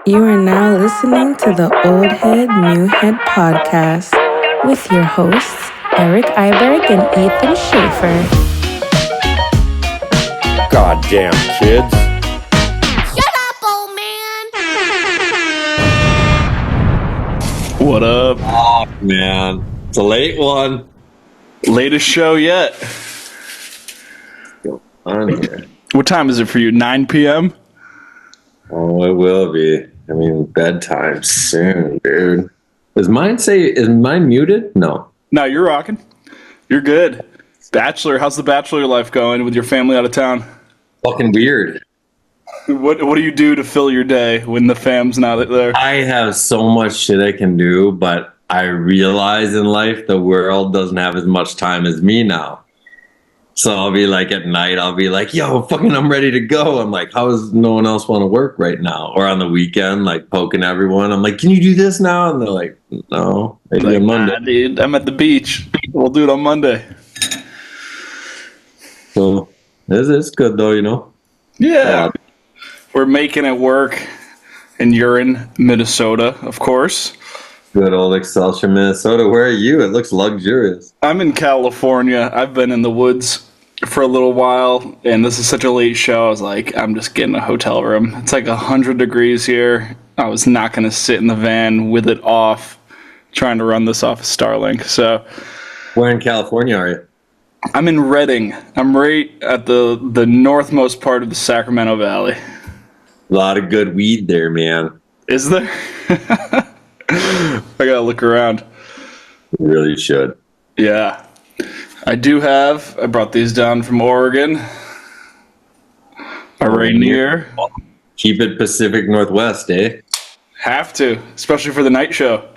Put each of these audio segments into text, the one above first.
You are now listening to the Old Head, New Head podcast with your hosts, Eric Iberg and Ethan Schaefer. Goddamn kids. Shut up, old man! What up? Oh, man. It's a late one. Latest show yet. Go on here. What time is it for you? 9 p.m.? Oh, it will be. I mean, bedtime soon, dude. Is mine muted? No. No, you're rocking. You're good. Bachelor, how's the bachelor life going with your family out of town? Fucking weird. What do you do to fill your day when the fam's not there? I have so much shit I can do, but I realize in life the world doesn't have as much time as me now. So I'll be like at night, I'll be like, yo, fucking I'm ready to go. I'm like, how does no one else want to work right now? Or on the weekend, like poking everyone. I'm like, can you do this now? And they're like, no, maybe Like, on Monday. nah, dude, I'm at the beach. We'll do it on Monday. So it's good though, you know? Yeah. We're making it work. And you're in Minnesota, of course. Good old Excelsior, Minnesota. Where are you? It looks luxurious. I'm in California. I've been in the woods for a little while, and this is such a late show. I was like, I'm just getting a hotel room. It's like 100 degrees here. I was not going to sit in the van with it off, trying to run this off of Starlink. So, Where in California are you? I'm in Redding. I'm right at the northmost part of the Sacramento Valley. A lot of good weed there, man. Is there? I gotta look around. You really should. Yeah. I brought these down from Oregon. A Rainier. Keep it Pacific Northwest, eh? Have to, especially for the night show.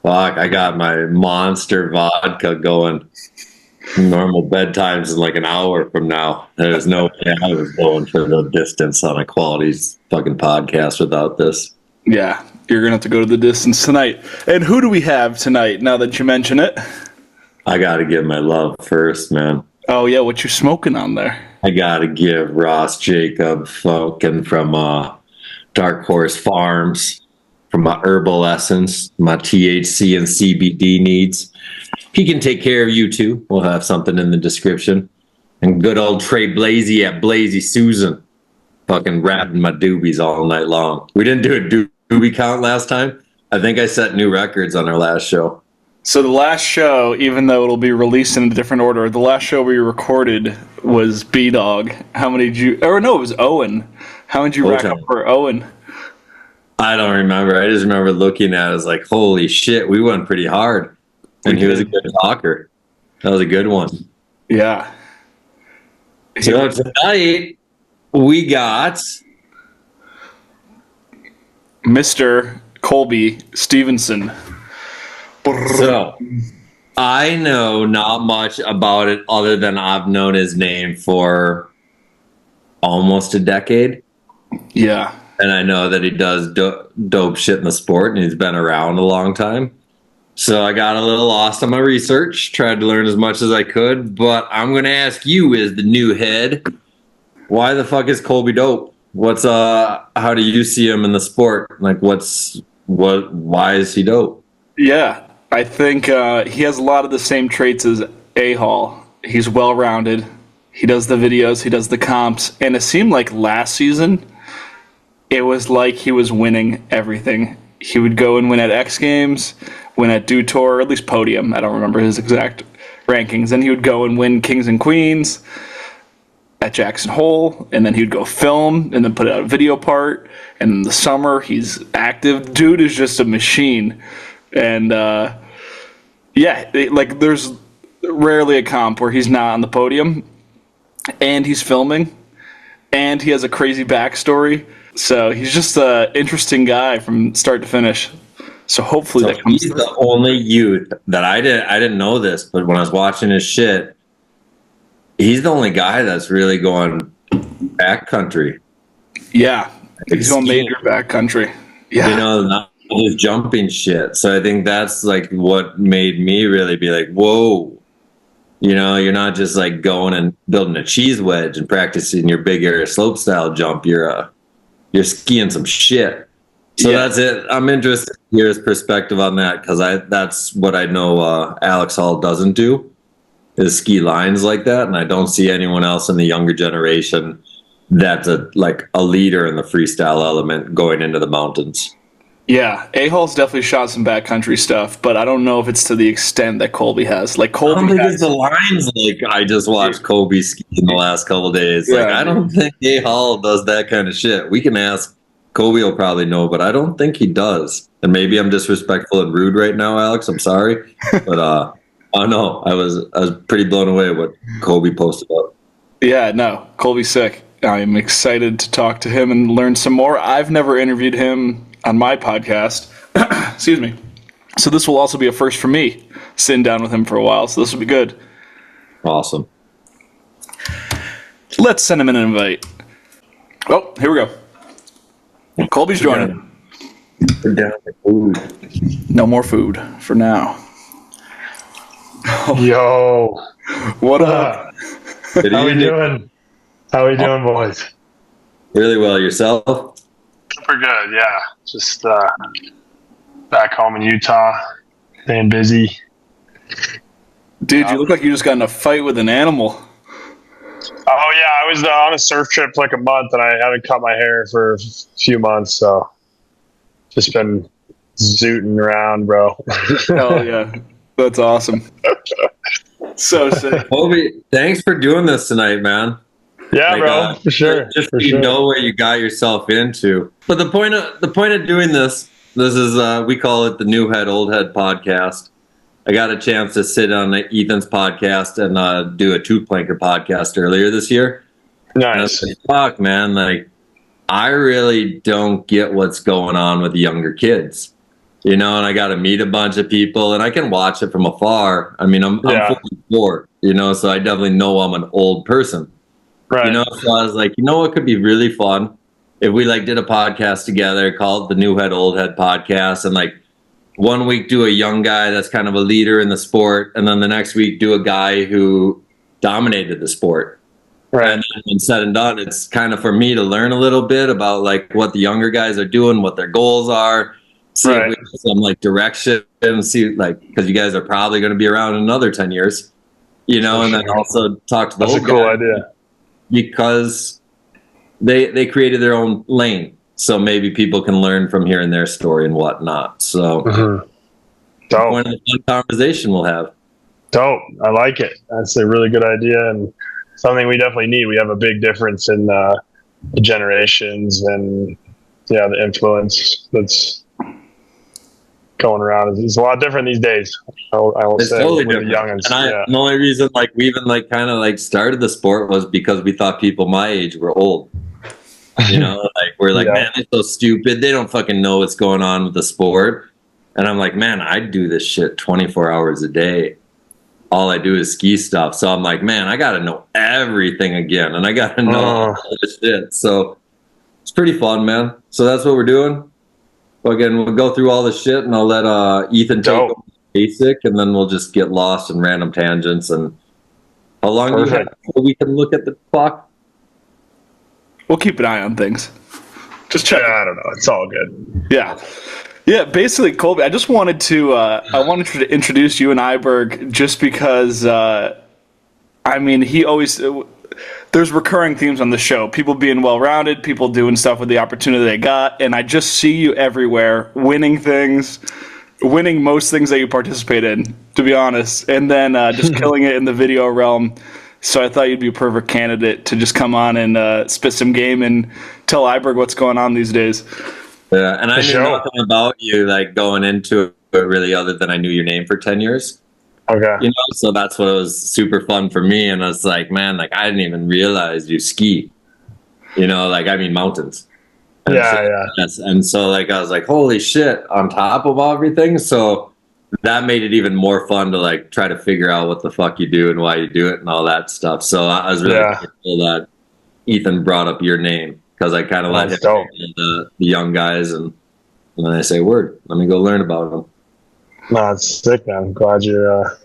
Fuck, I got my monster vodka going. Normal bedtimes in like an hour from now. There's no way I was going for the distance on a quality fucking podcast without this. Yeah, you're going to have to go to the distance tonight. And who do we have tonight, now that you mention it? I gotta give my love first, man. Oh, yeah, what you smoking on there? I gotta give Ross Jacob fucking from Dark Horse Farms for my herbal essence, my THC and CBD needs. He can take care of you too. We'll have something in the description. And good old Trey Blazy at Blazy Susan. Fucking rapping my doobies all night long. We didn't do a doobie count last time. I think I set new records on our last show. So the last show, even though it'll be released in a different order, the last show we recorded was B-Dog. How many did you... Or no, it was Owen. How many did you rack up for Owen? I don't remember. I just remember looking at it as like, holy shit, we went pretty hard. And he was a good talker. That was a good one. Yeah. So tonight we got Mr. Colby Stevenson. So I know not much about it other than I've known his name for almost a decade. Yeah. And I know that he does dope shit in the sport and he's been around a long time. So I got a little lost on my research, tried to learn as much as I could, but I'm going to ask you as the new head, why the fuck is Colby dope? How do you see him in the sport? Like why is he dope? Yeah, I think he has a lot of the same traits as A-Hall. He's well-rounded. He does the videos, he does the comps, and it seemed like last season, it was like he was winning everything. He would go and win at X Games, win at Dew Tour, or at least podium. I don't remember his exact rankings. Then he would go and win Kings and Queens at Jackson Hole, and then he would go film and then put out a video part. And in the summer, he's active. Dude is just a machine. And there's rarely a comp where he's not on the podium, and he's filming, and he has a crazy backstory. So he's just an interesting guy from start to finish. So hopefully that comes. He's the only youth that I didn't know this, but when I was watching his shit, he's the only guy that's really going backcountry. Yeah, he's going major backcountry. Yeah, you know, not just jumping shit. So I think that's like what made me really be like, whoa. You know, you're not just like going and building a cheese wedge and practicing your big air slope style jump. You're you're skiing some shit. So that's it. I'm interested to hear his perspective on that, because that's what I know Alex Hall doesn't do, is ski lines like that, and I don't see anyone else in the younger generation that's a leader in the freestyle element going into the mountains. Yeah, A-Hall's definitely shot some backcountry stuff, but I don't know if it's to the extent that Colby has. Like Colby, I don't think it's the lines like I just watched Colby ski in the last couple of days. Yeah. Like, I don't think A-Hall does that kind of shit. We can ask. Colby will probably know, but I don't think he does. And maybe I'm disrespectful and rude right now, Alex. I'm sorry, but I don't know. I was pretty blown away what Colby posted up. Yeah, no, Colby's sick. I'm excited to talk to him and learn some more. I've never interviewed him on my podcast. Excuse me. So this will also be a first for me, sitting down with him for a while. So this will be good. Awesome. Let's send him an invite. Oh, here we go. Colby's joining. We're down to food. No more food for now. Yo, What up? Good how we evening. doing? How we doing, boys? Really well. Yourself? Super good, yeah. Just back home in Utah, staying busy. Dude, you look like you just got in a fight with an animal. Oh yeah, I was on a surf trip for like a month, and I haven't cut my hair for a few months, so just been zooting around, bro. Hell yeah. That's awesome. So sick. Colby, thanks for doing this tonight, man. Yeah, bro, for sure. Just for so you sure. know what you got yourself into. But the point of doing this is we call it the New Head Old Head podcast. I got a chance to sit on Ethan's podcast and do a two planker podcast earlier this year. And I was Nice. like, fuck, man, like I really don't get what's going on with the younger kids. You know, and I got to meet a bunch of people, and I can watch it from afar. I mean, I'm 44, you know, so I definitely know I'm an old person. Right. You know, so I was like, you know what could be really fun if we did a podcast together, called the New Head Old Head podcast, and 1 week do a young guy that's kind of a leader in the sport, and then the next week do a guy who dominated the sport. Right. And then when said and done, it's kind of for me to learn a little bit about what the younger guys are doing, what their goals are, see if we have some direction, and see because you guys are probably going to be around in another 10 years, you know, and then also talk to the That's a old cool guy, idea. because they created their own lane, so maybe people can learn from hearing their story and whatnot. So Dope. one of the fun conversation we'll have. Dope. I like it. That's a really good idea, and something we definitely need. We have a big difference in the generations, and the influence that's going around is a lot different these days. I will It's say, totally with different. the youngins. And the only reason we even kind of started the sport was because we thought people my age were old. You know, we're Yeah. man, they're so stupid. They don't fucking know what's going on with the sport. And I'm like, man, I do this shit 24 hours a day. All I do is ski stuff. So I'm like, man, I got to know everything again. And I got to know all this shit. So it's pretty fun, man. So that's what we're doing. Again, we'll go through all this shit, and I'll let Ethan take over the basic, and then we'll just get lost in random tangents. And how long do you have so we can look at the clock? We'll keep an eye on things. Just check. I don't know. It's all good. Yeah. Yeah, basically, Colby, I just wanted to introduce you and Iberg just because, he always, there's recurring themes on the show. People being well-rounded, people doing stuff with the opportunity they got, and I just see you everywhere, winning things, winning most things that you participate in, to be honest, and then just killing it in the video realm. So I thought you'd be a perfect candidate to just come on and spit some game and tell Iberg what's going on these days. Yeah, and I knew nothing about you going into it really, other than I knew your name for 10 years. Okay. You know, so that's what was super fun for me. And I was like, man, I didn't even realize you ski. You know, mountains. And and so I was like, holy shit, on top of everything. So that made it even more fun to try to figure out what the fuck you do and why you do it and all that stuff. So I was really grateful that Ethan brought up your name, because I kind of let him the young guys, and then I say, word, let me go learn about them. No, it's sick, man. I'm glad you're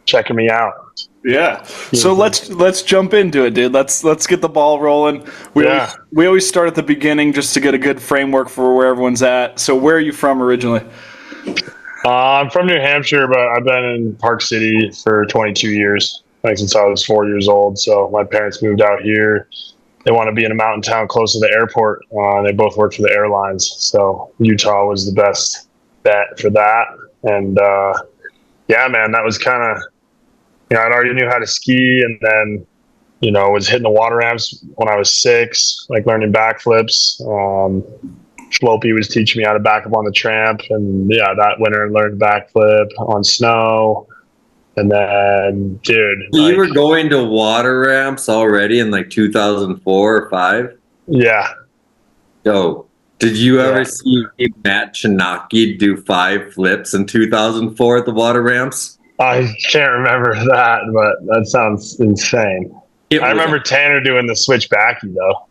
checking me out. Yeah. So let's jump into it, dude. Let's get the ball rolling. We always start at the beginning just to get a good framework for where everyone's at. So where are you from originally? I'm from New Hampshire, but I've been in Park City for 22 years, like since I was 4 years old. So my parents moved out here. They want to be in a mountain town close to the airport. They both work for the airlines. So Utah was the best bet for that. And yeah, man, that was kind of, I already knew how to ski, and then, was hitting the water ramps when I was 6, like learning backflips. Schlopey was teaching me how to back up on the tramp, and yeah, that winter I learned backflip on snow. And then, dude, you were going to water ramps already in like 2004 or 5? Yeah. Yo, did you ever see Matt Chinaki do 5 flips in 2004 at the water ramps? I can't remember that, but that sounds insane. I remember Tanner doing the switchbacky though.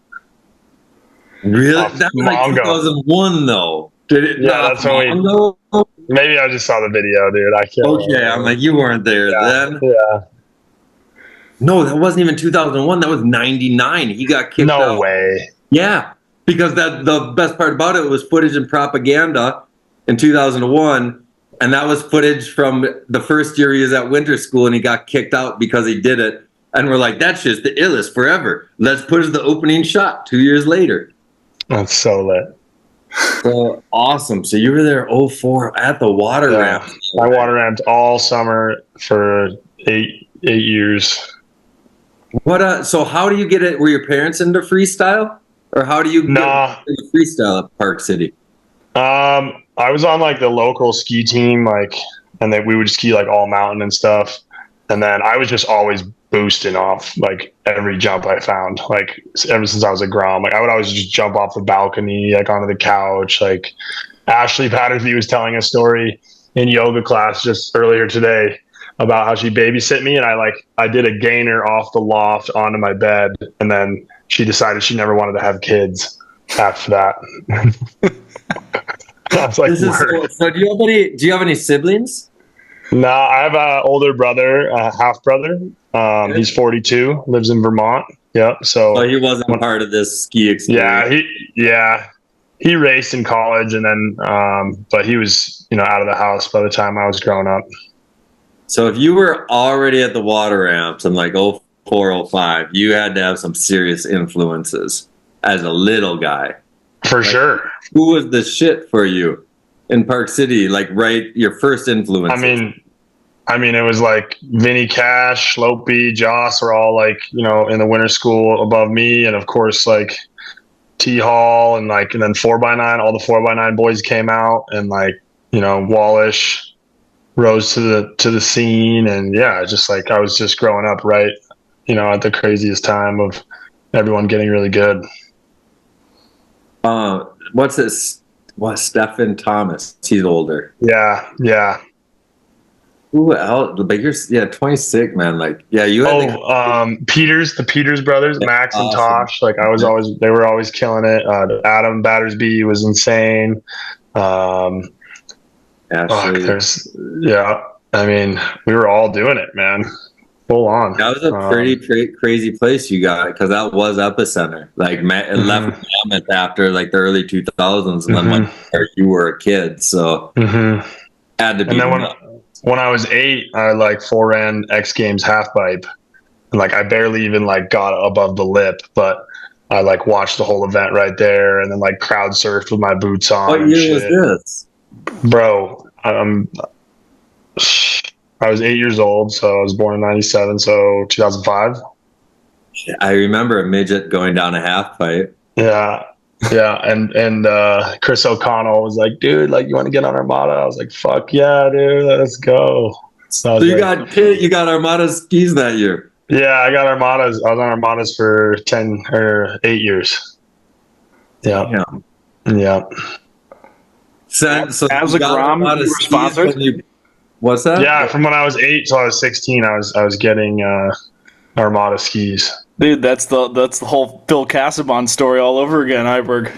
Really? That was like 2001 though. Did it? Yeah, that's when maybe I just saw the video, dude. I can't. Okay, remember. I'm like, you weren't there then. Yeah. No, that wasn't even 2001. That was 99. He got kicked out. No way. Yeah, because the best part about it was footage and propaganda in 2001. And that was footage from the first year he was at winter school, and he got kicked out because he did it. And we're like, that's just the illest forever. Let's put the opening shot 2 years later. That's so lit. So awesome. So you were there 04 at the water ramp. I water ramped all summer for eight years. What? So how do you get it? Were your parents into freestyle? Or how do you get into freestyle at Park City? I was on like the local ski team, and then we would ski like all mountain and stuff. And then I was just always boosting off like every jump I found, like ever since I was a Grom. Like I would always just jump off the balcony, like onto the couch. Like Ashley Pattersby was telling a story in yoga class just earlier today about how she babysit me, and I did a gainer off the loft onto my bed, and then she decided she never wanted to have kids after that. I was like, so do you have any siblings? No, I have an older brother, half brother. He's 42, lives in Vermont. Yep. So he wasn't part of this ski experience. He raced in college, and then but he was out of the house by the time I was growing up. So if you were already at the water ramps in like 04, 05, you had to have some serious influences as a little guy. For sure. Who was the shit for you in Park City? Like, your first influence. I mean, it was like Vinny Cash, Schlopey, Joss were all like, in the winter school above me. And of course, like T Hall and then 4x9, all the 4x9 boys came out, and Wallish rose to the scene. And yeah, just like, I was just growing up right, at the craziest time of everyone getting really good. What's this? Stephen Thomas? He's older. Yeah. Who else? But you're 26, man. Like, yeah, you had the Peters brothers, Max and Tosh. Like, they were always killing it. Adam Battersby was insane. Ashley. I mean, we were all doing it, man. Full on. That was a pretty crazy place you got, because that was epicenter. Like, it left Mammoth after like the early 2000s, and then you were a kid, so had to be. And then when I was 8, I like ran X Games half pipe, and like I barely even like got above the lip, but I like watched the whole event right there, and then like crowd surfed with my boots on. What year was this, bro? I was 8 years old, so I was born in 97, so 2005. I remember a midget going down a half pipe. Yeah. And Chris O'Connell was like, dude, like, you want to get on Armada? I was like, fuck yeah, dude, let's go. So you got Armada skis that year? Yeah, I got Armadas. I was on Armadas for 10 or 8 years. Yeah. So as a Grom, you were sponsored? What's that? Yeah, from when I was 8 till I was 16, I was getting Armada skis. Dude, that's the whole Phil Cassabon story all over again, Iberg.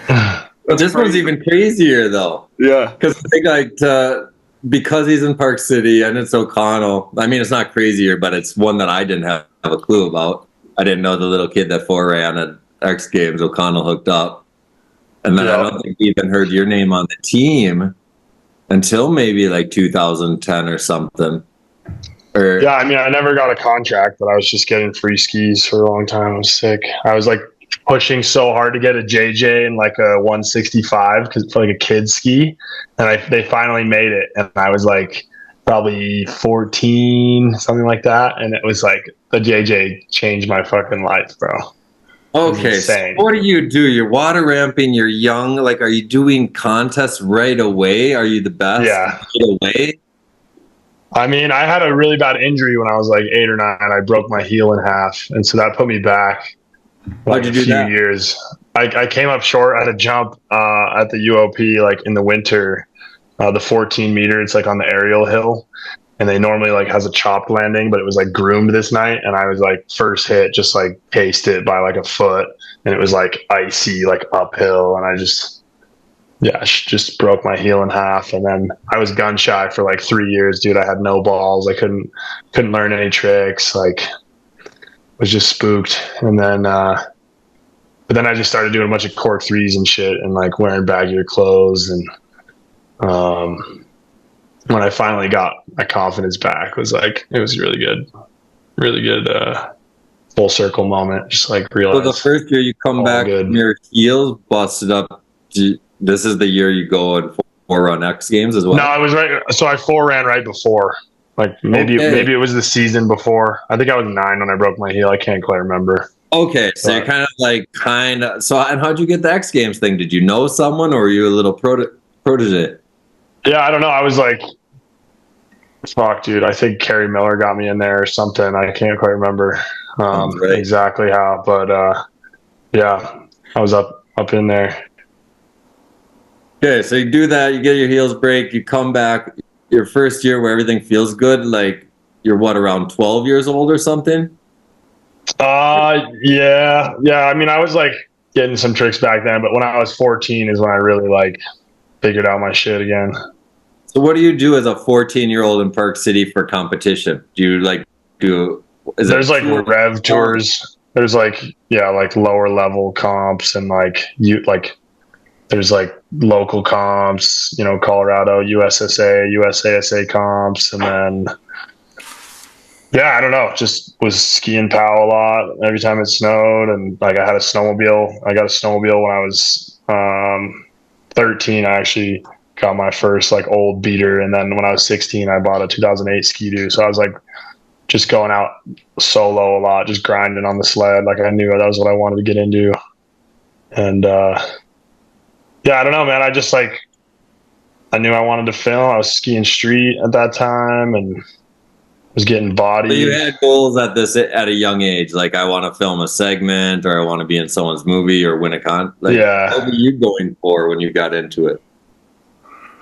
This one's even crazier though. Yeah, because I think because he's in Park City and it's O'Connell. I mean, it's not crazier, but it's one that I didn't have a clue about. I didn't know the little kid that ran at X Games, O'Connell, hooked up. And then I don't think we even heard your name on the team until maybe like 2010 or something. Yeah, I mean, I never got a contract, but I was just getting free skis for a long time. I was sick. I was like pushing so hard to get a JJ and like a 165 because for like a kid ski, and they finally made it, and I was like probably 14, something like that, and it was like the JJ changed my fucking life, bro. Okay, so what do? You're water ramping, you're young, like are you doing contests right away? Are you the best right away? I mean, I had a really bad injury when I was like 8 or 9. I broke my heel in half, and so that put me back like a few years. I came up short at a jump at the UOP like in the winter, the 14 meter. It's like on the aerial hill, and they normally like has a chopped landing, but it was like groomed this night, and I was like first hit just like paced it by like a foot, and it was like icy like uphill, and I just broke my heel in half. And then I was gun shy for like 3 years, dude. I had no balls. I couldn't learn any tricks. Like was just spooked. And then, but then I just started doing a bunch of cork threes and shit and like wearing baggier clothes. And, when I finally got my confidence back, it was really good, full circle moment. Just like realized. So the first year you come back, your heels busted up. This is the year you go and run X Games as well? No, I was right. So I ran right before. Like maybe it was the season before. I think I was 9 when I broke my heel. I can't quite remember. Okay, so you're so and how'd you get the X Games thing? Did you know someone or were you a little protege? Yeah, I don't know. I was like, fuck, dude. I think Kerry Miller got me in there or something. I can't quite remember exactly how, but yeah, I was up in there. Okay, so you do that, you get your heels break, you come back, your first year where everything feels good, like you're around 12 years old or something? Yeah. I mean, I was like getting some tricks back then, but when I was 14 is when I really like figured out my shit again. So what do you do as a 14-year-old in Park City for competition? Do you there's like rev tours. There's like lower level comps and there's like local comps, Colorado, USSA, USASA comps. And then, I don't know, just was skiing POW a lot every time it snowed. And like I had a snowmobile. I got a snowmobile when I was 13. I actually got my first like old beater. And then when I was 16, I bought a 2008 Ski-Doo. So I was like just going out solo a lot, just grinding on the sled. Like I knew that was what I wanted to get into. And, I don't know, man. I just I knew I wanted to film. I was skiing street at that time and was getting bodied. So you had goals at a young age, like I want to film a segment or I want to be in someone's movie or win a con. What were you going for when you got into it?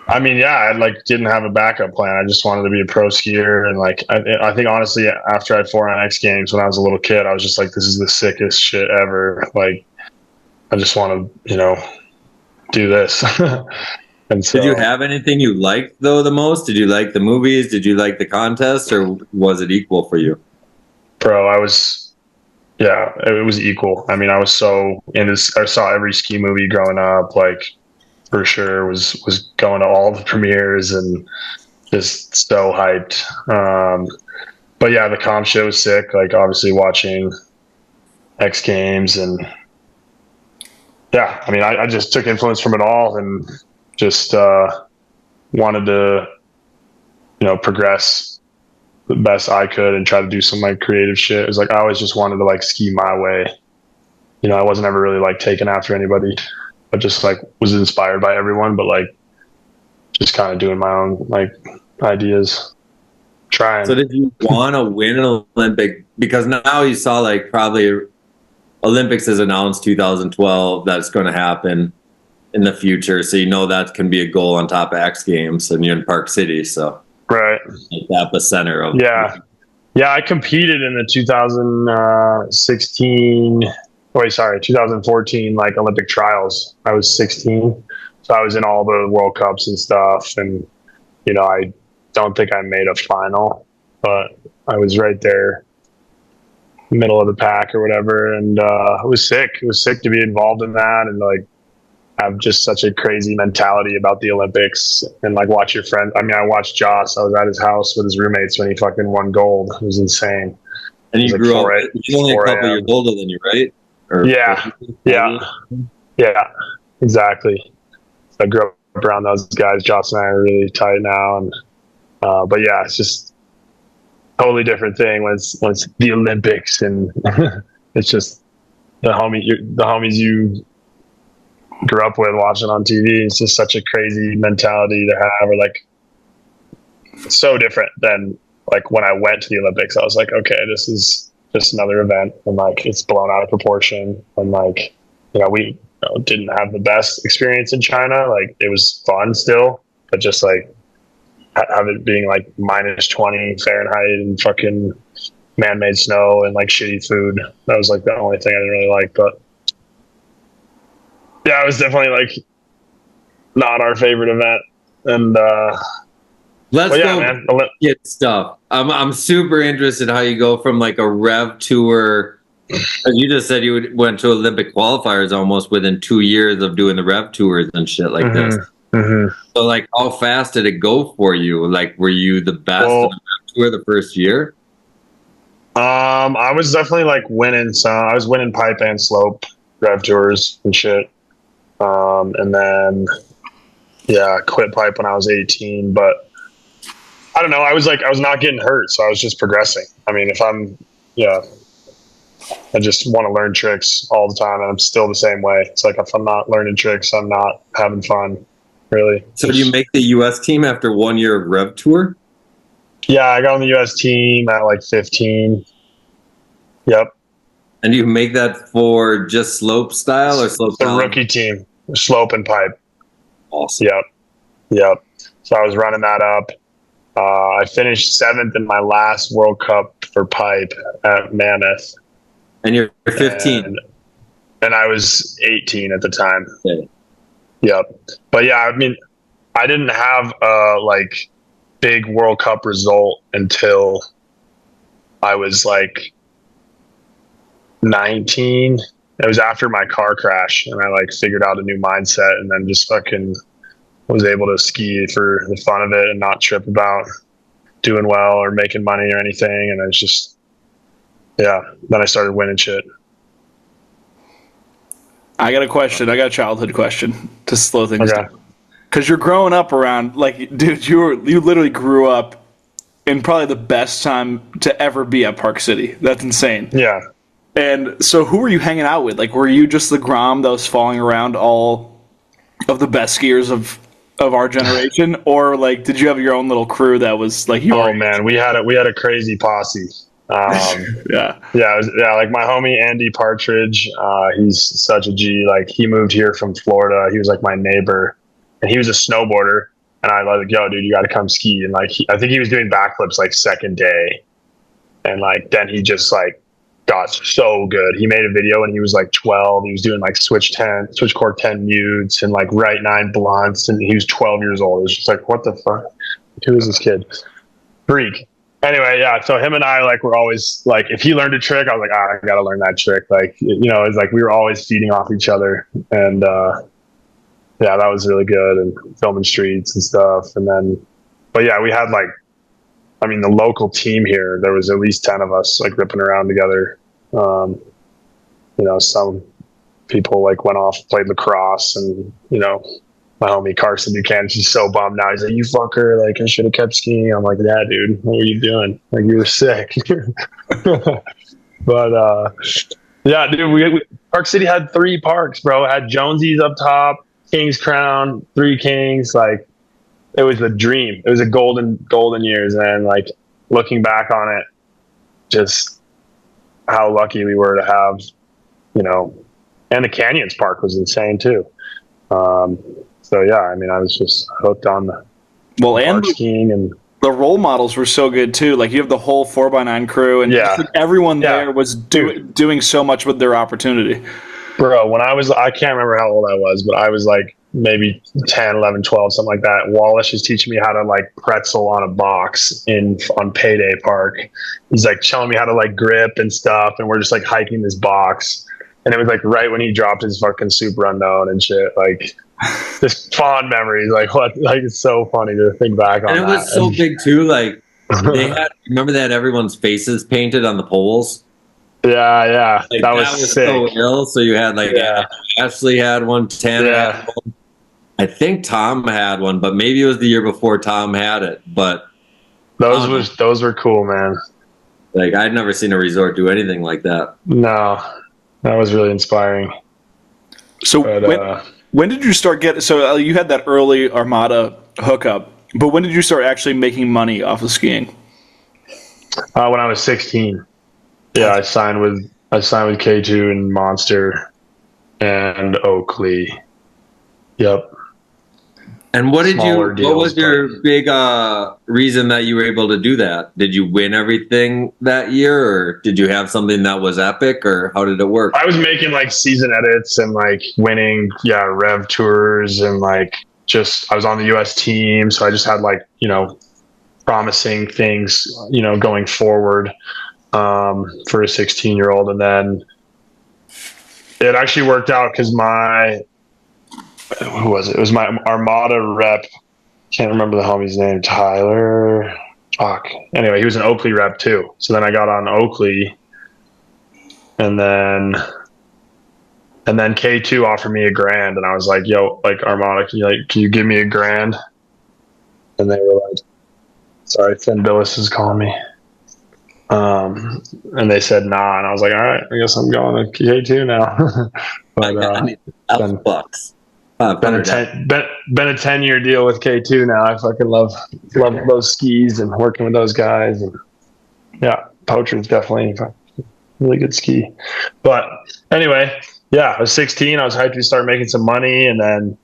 I mean, I didn't have a backup plan. I just wanted to be a pro skier, and I think honestly, after I ran X Games when I was a little kid, I was just like, this is the sickest shit ever. Like, I just want to, do this. And so, did you have anything you liked though the most? Did you like the movies? Did you like the contest, or was it equal for you? Bro, it was equal. I mean, I was so into. I saw every ski movie growing up. Like, for sure, was going to all the premieres and just so hyped. But the comp show was sick. Like, obviously watching X Games and. I mean, I just took influence from it all and just wanted to, progress the best I could and try to do some creative shit. It was I always just wanted to ski my way. I wasn't ever really taking after anybody. I just was inspired by everyone, but just kind of doing my own ideas. Trying. So did you want to win an Olympic? Because now you saw probably Olympics is announced 2012. That's going to happen in the future. So that can be a goal on top of X Games, and you're in Park City, so right, the epicenter of I competed in the 2014 Olympic trials. I was 16, so I was in all the World Cups and stuff, and I don't think I made a final, but I was right there, middle of the pack or whatever. And it was sick. It was sick to be involved in that and like have just such a crazy mentality about the Olympics and like watch your friend. I mean, I watched Joss. I was at his house with his roommates when he fucking won gold. It was insane. And you grew up, you're only a couple years older than you, right? Or yeah, exactly. So I grew up around those guys. Joss and I are really tight now. And, but yeah, it's just totally different thing when it's the Olympics and it's just the homies you grew up with watching on TV. It's just such a crazy mentality to have, or like so different than like when I went to the Olympics. I was like, okay, this is just another event, and like it's blown out of proportion, and like we didn't have the best experience in China. Like it was fun still, but just like have it being like minus 20 Fahrenheit and fucking man-made snow and like shitty food. That was like the only thing I didn't really like, but yeah, it was definitely like not our favorite event. And let's go, man. Get stuff. I'm super interested how you go from like a rev tour. You just said you went to Olympic qualifiers almost within 2 years of doing the rev tours and shit like this. Mm-hmm. So like, how fast did it go for you? Like, were you the best in the rev tour the first year? I was definitely like winning some. I was winning pipe and slope rev tours and shit. And then, quit pipe when I was 18, but I don't know. I was not getting hurt. So I was just progressing. I mean, I just want to learn tricks all the time. And I'm still the same way. It's like, if I'm not learning tricks, I'm not having fun really. So do you make the US team after 1 year of rev tour? Yeah. I got on the US team at like 15. Yep. And you make that for just slope style or slope the style? Rookie team, slope and pipe. Awesome. Yep. So I was running that up. I finished 7th in my last World Cup for pipe at Mammoth. And you're 15. And I was 18 at the time. Okay. Yep. But yeah, I mean, I didn't have a like big World Cup result until I was like 19. It was after my car crash, and I like figured out a new mindset, and then just fucking was able to ski for the fun of it and not trip about doing well or making money or anything. And it's just, then I started winning shit. I got a question. I got a childhood question to slow things down. Because you're growing up around, like, dude, you literally grew up in probably the best time to ever be at Park City. That's insane. Yeah. And so who were you hanging out with? Like, were you just the Grom that was following around all of the best skiers of our generation? Or, like, did you have your own little crew that was, like, you? Oh, man, we had a crazy posse. Like my homie Andy Partridge, he's such a G. Like, he moved here from Florida. He was like my neighbor, and he was a snowboarder. And I was like, yo, dude, you got to come ski. And like, I think he was doing backflips like second day, and like then he just like got so good. He made a video when he was like 12. He was doing like switch cork 10 mutes and like right 9 blunts, and he was 12 years old. It was just like, what the fuck? Who is this kid? Freak. Anyway, yeah, so him and I, like, were always, like, if he learned a trick, I was like, I got to learn that trick. Like, it's like we were always feeding off each other. And, that was really good, and filming streets and stuff. And then, but yeah, we had, like, I mean, the local team here, there was at least 10 of us, like, ripping around together. Some people, like, went off, played lacrosse, and, my homie Carson Buchanan, he's so bummed now. He's like, you fucker, like, I should have kept skiing. I'm like, yeah, dude, what were you doing? Like, you were sick. But, dude, Park City had 3 parks, bro. It had Jonesy's up top, King's Crown, 3 Kings. Like, it was the dream. It was a golden years. And, like, looking back on it, just how lucky we were to have, and the Canyons Park was insane, too. So yeah, I mean, I was just hooked on the park skiing, and the role models were so good too. Like, you have the whole 4x9 crew, and just, like, everyone there was doing so much with their opportunity. Bro, when I can't remember how old I was, but I was like maybe 10, 11, 12, something like that. Wallace is teaching me how to like pretzel on a box on Payday Park. He's like showing me how to like grip and stuff. And we're just like hiking this box. And it was like right when he dropped his fucking super unknown and shit. Like just fond memories. Like what? Like it's so funny to think back on. And it was so big too. Like remember they had everyone's faces painted on the poles. Yeah. Like, that was sick. So ill. So you had like Ashley had one, Tana had one. I think Tom had one, but maybe it was the year before Tom had it. But those were cool, man. Like I'd never seen a resort do anything like that. No, that was really inspiring. So when did you start getting? So you had that early Armada hookup, but when did you start actually making money off of skiing? When I was 16. Yeah, I signed with K2 and Monster and Oakley. Yep. And what was your big reason that you were able to do that? Did you win everything that year, or did you have something that was epic, or how did it work? I was making like season edits and like winning, rev tours, and like I was on the US team. So I just had like, promising things, going forward for a 16-year-old. And then it actually worked out because who was it? It was my Armada rep. Can't remember the homie's name. Tyler. Fuck. Anyway, he was an Oakley rep too. So then I got on Oakley, and then K2 offered me $1,000, and I was like, "Yo, like Armada, can you give me $1,000?" And they were like, "Sorry, Finn Billis is calling me." And they said nah, and I was like, "All right, I guess I'm going to K2 now." But I need $1,000. Been a 10-year deal with K2 now. I fucking love those skis and working with those guys. And Poacher's definitely a really good ski. But anyway, I was 16. I was hyped to start making some money, and then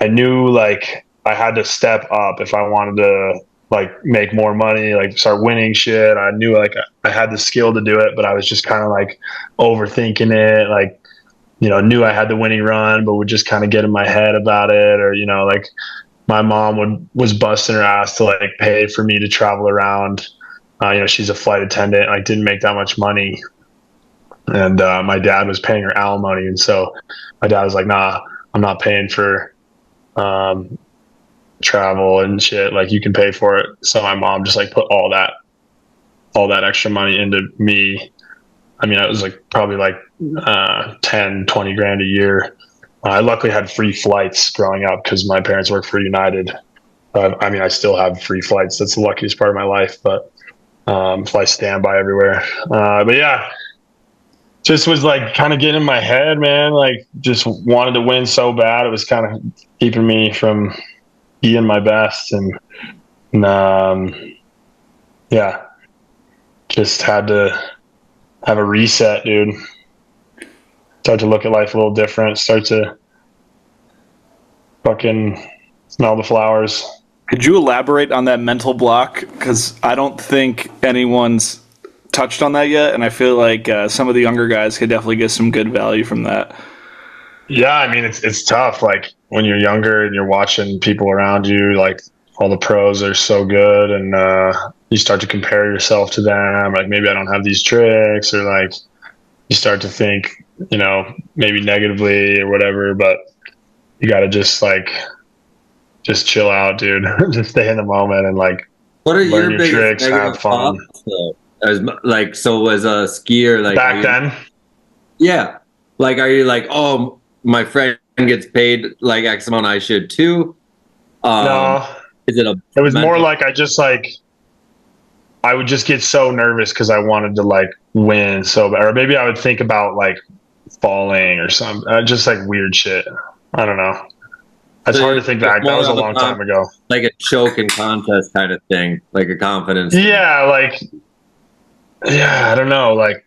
I knew like I had to step up if I wanted to like make more money, like start winning shit. I knew like I had the skill to do it, but I was just kind of like overthinking it, like. Knew I had the winning run, but would just kind of get in my head about it. Or, like my mom was busting her ass to like pay for me to travel around. She's a flight attendant, like didn't make that much money. And my dad was paying her alimony. And so my dad was like, nah, I'm not paying for travel and shit. Like you can pay for it. So my mom just like put all that extra money into me. I mean, it was like probably like 10, 20 grand a year. I luckily had free flights growing up because my parents worked for United. I mean, I still have free flights. That's the luckiest part of my life, but fly standby everywhere. But just was like kind of getting in my head, man. Like just wanted to win so bad. It was kind of keeping me from being my best. And just had to have a reset, dude. Start to look at life a little different. Start to fucking smell the flowers. Could you elaborate on that mental block? Because I don't think anyone's touched on that yet, and I feel like some of the younger guys could definitely get some good value from that. Yeah, I mean, it's tough. Like when you're younger and you're watching people around you, like all the pros are so good, and you start to compare yourself to them. Like maybe I don't have these tricks, or like you start to think, maybe negatively or whatever. But you got to just chill out, dude. Just stay in the moment and like what are learn your your tricks, have fun. As a skier, like back then. Yeah, like are you like, oh, my friend gets paid like X amount, I should too? No. It was more like I would just get so nervous because I wanted to like win or maybe I would think about like falling or something, just like weird shit. I don't know. It's hard to think back. That was a long time ago. Like a choke in contest kind of thing, like a confidence. Yeah, I don't know. Like,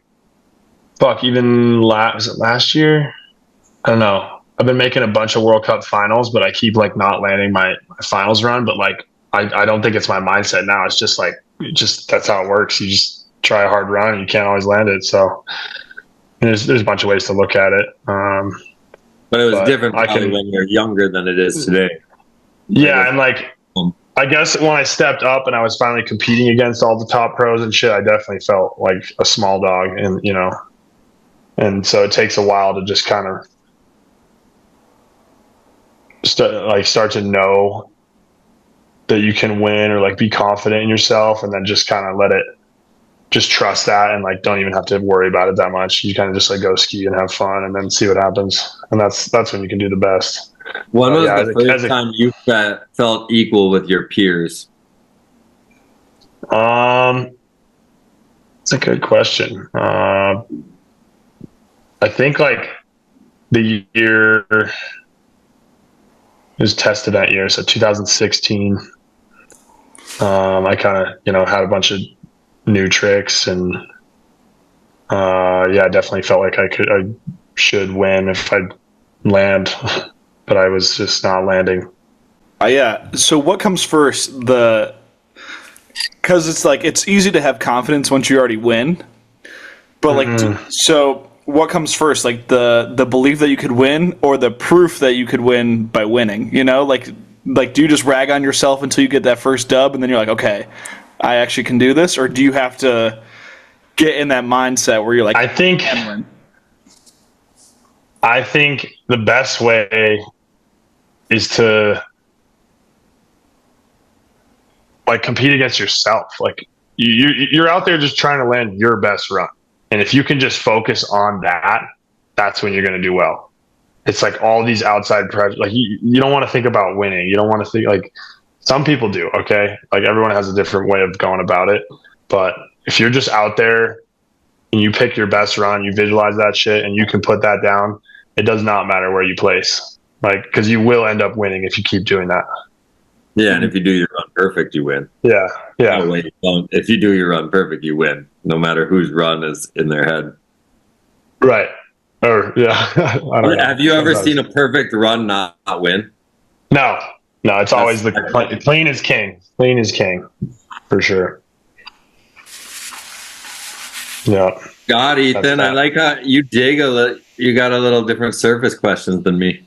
fuck, even was it last year? I don't know. I've been making a bunch of World Cup finals, but I keep like not landing my finals run. But like, I don't think it's my mindset now. It's just like, that's how it works. You just try a hard run and you can't always land it. So there's a bunch of ways to look at it. But it was different I probably can, when you're younger than it is today. yeah, and, like, when you're younger than it is today. yeah, and, like, I guess when I stepped up and I was finally competing against all the top pros and shit, I definitely felt like a small dog, and and so it takes a while to just kind of start to know that you can win, or like be confident in yourself, and then just kind of just trust that, and like don't even have to worry about it that much. You kind of just like go ski and have fun, and then see what happens, and that's when you can do the best. When was the first time you felt equal with your peers? That's a good question. I think like the year it was tested that year, so 2016. I kind of had a bunch of new tricks, and I definitely felt like I should win if I land, but I was just not landing. Yeah. So what comes first? Because it's like it's easy to have confidence once you already win, but like so what comes first? Like the belief that you could win, or the proof that you could win by winning? Like do you just rag on yourself until you get that first dub, and then you're like, okay, I actually can do this? Or do you have to get in that mindset where you're like, I think the best way is to like compete against yourself. Like you're out there just trying to land your best run, and if you can just focus on that, that's when you're going to do well. It's like all these outside pressure. Like you don't want to think about winning. You don't want to think like some people do. Okay, like everyone has a different way of going about it. But if you're just out there and you pick your best run, you visualize that shit, and you can put that down, it does not matter where you place. Like, because you will end up winning if you keep doing that. Yeah, and if you do your run perfect, you win. Yeah. No, wait, don't. If you do your run perfect, you win, no matter whose run is in their head. Right. Or yeah. I don't know. Have you ever seen a perfect run not win? No. It's always clean is king. Clean is king, for sure. Yeah. God, Ethan, I like how you dig a little. You got a little different surface questions than me.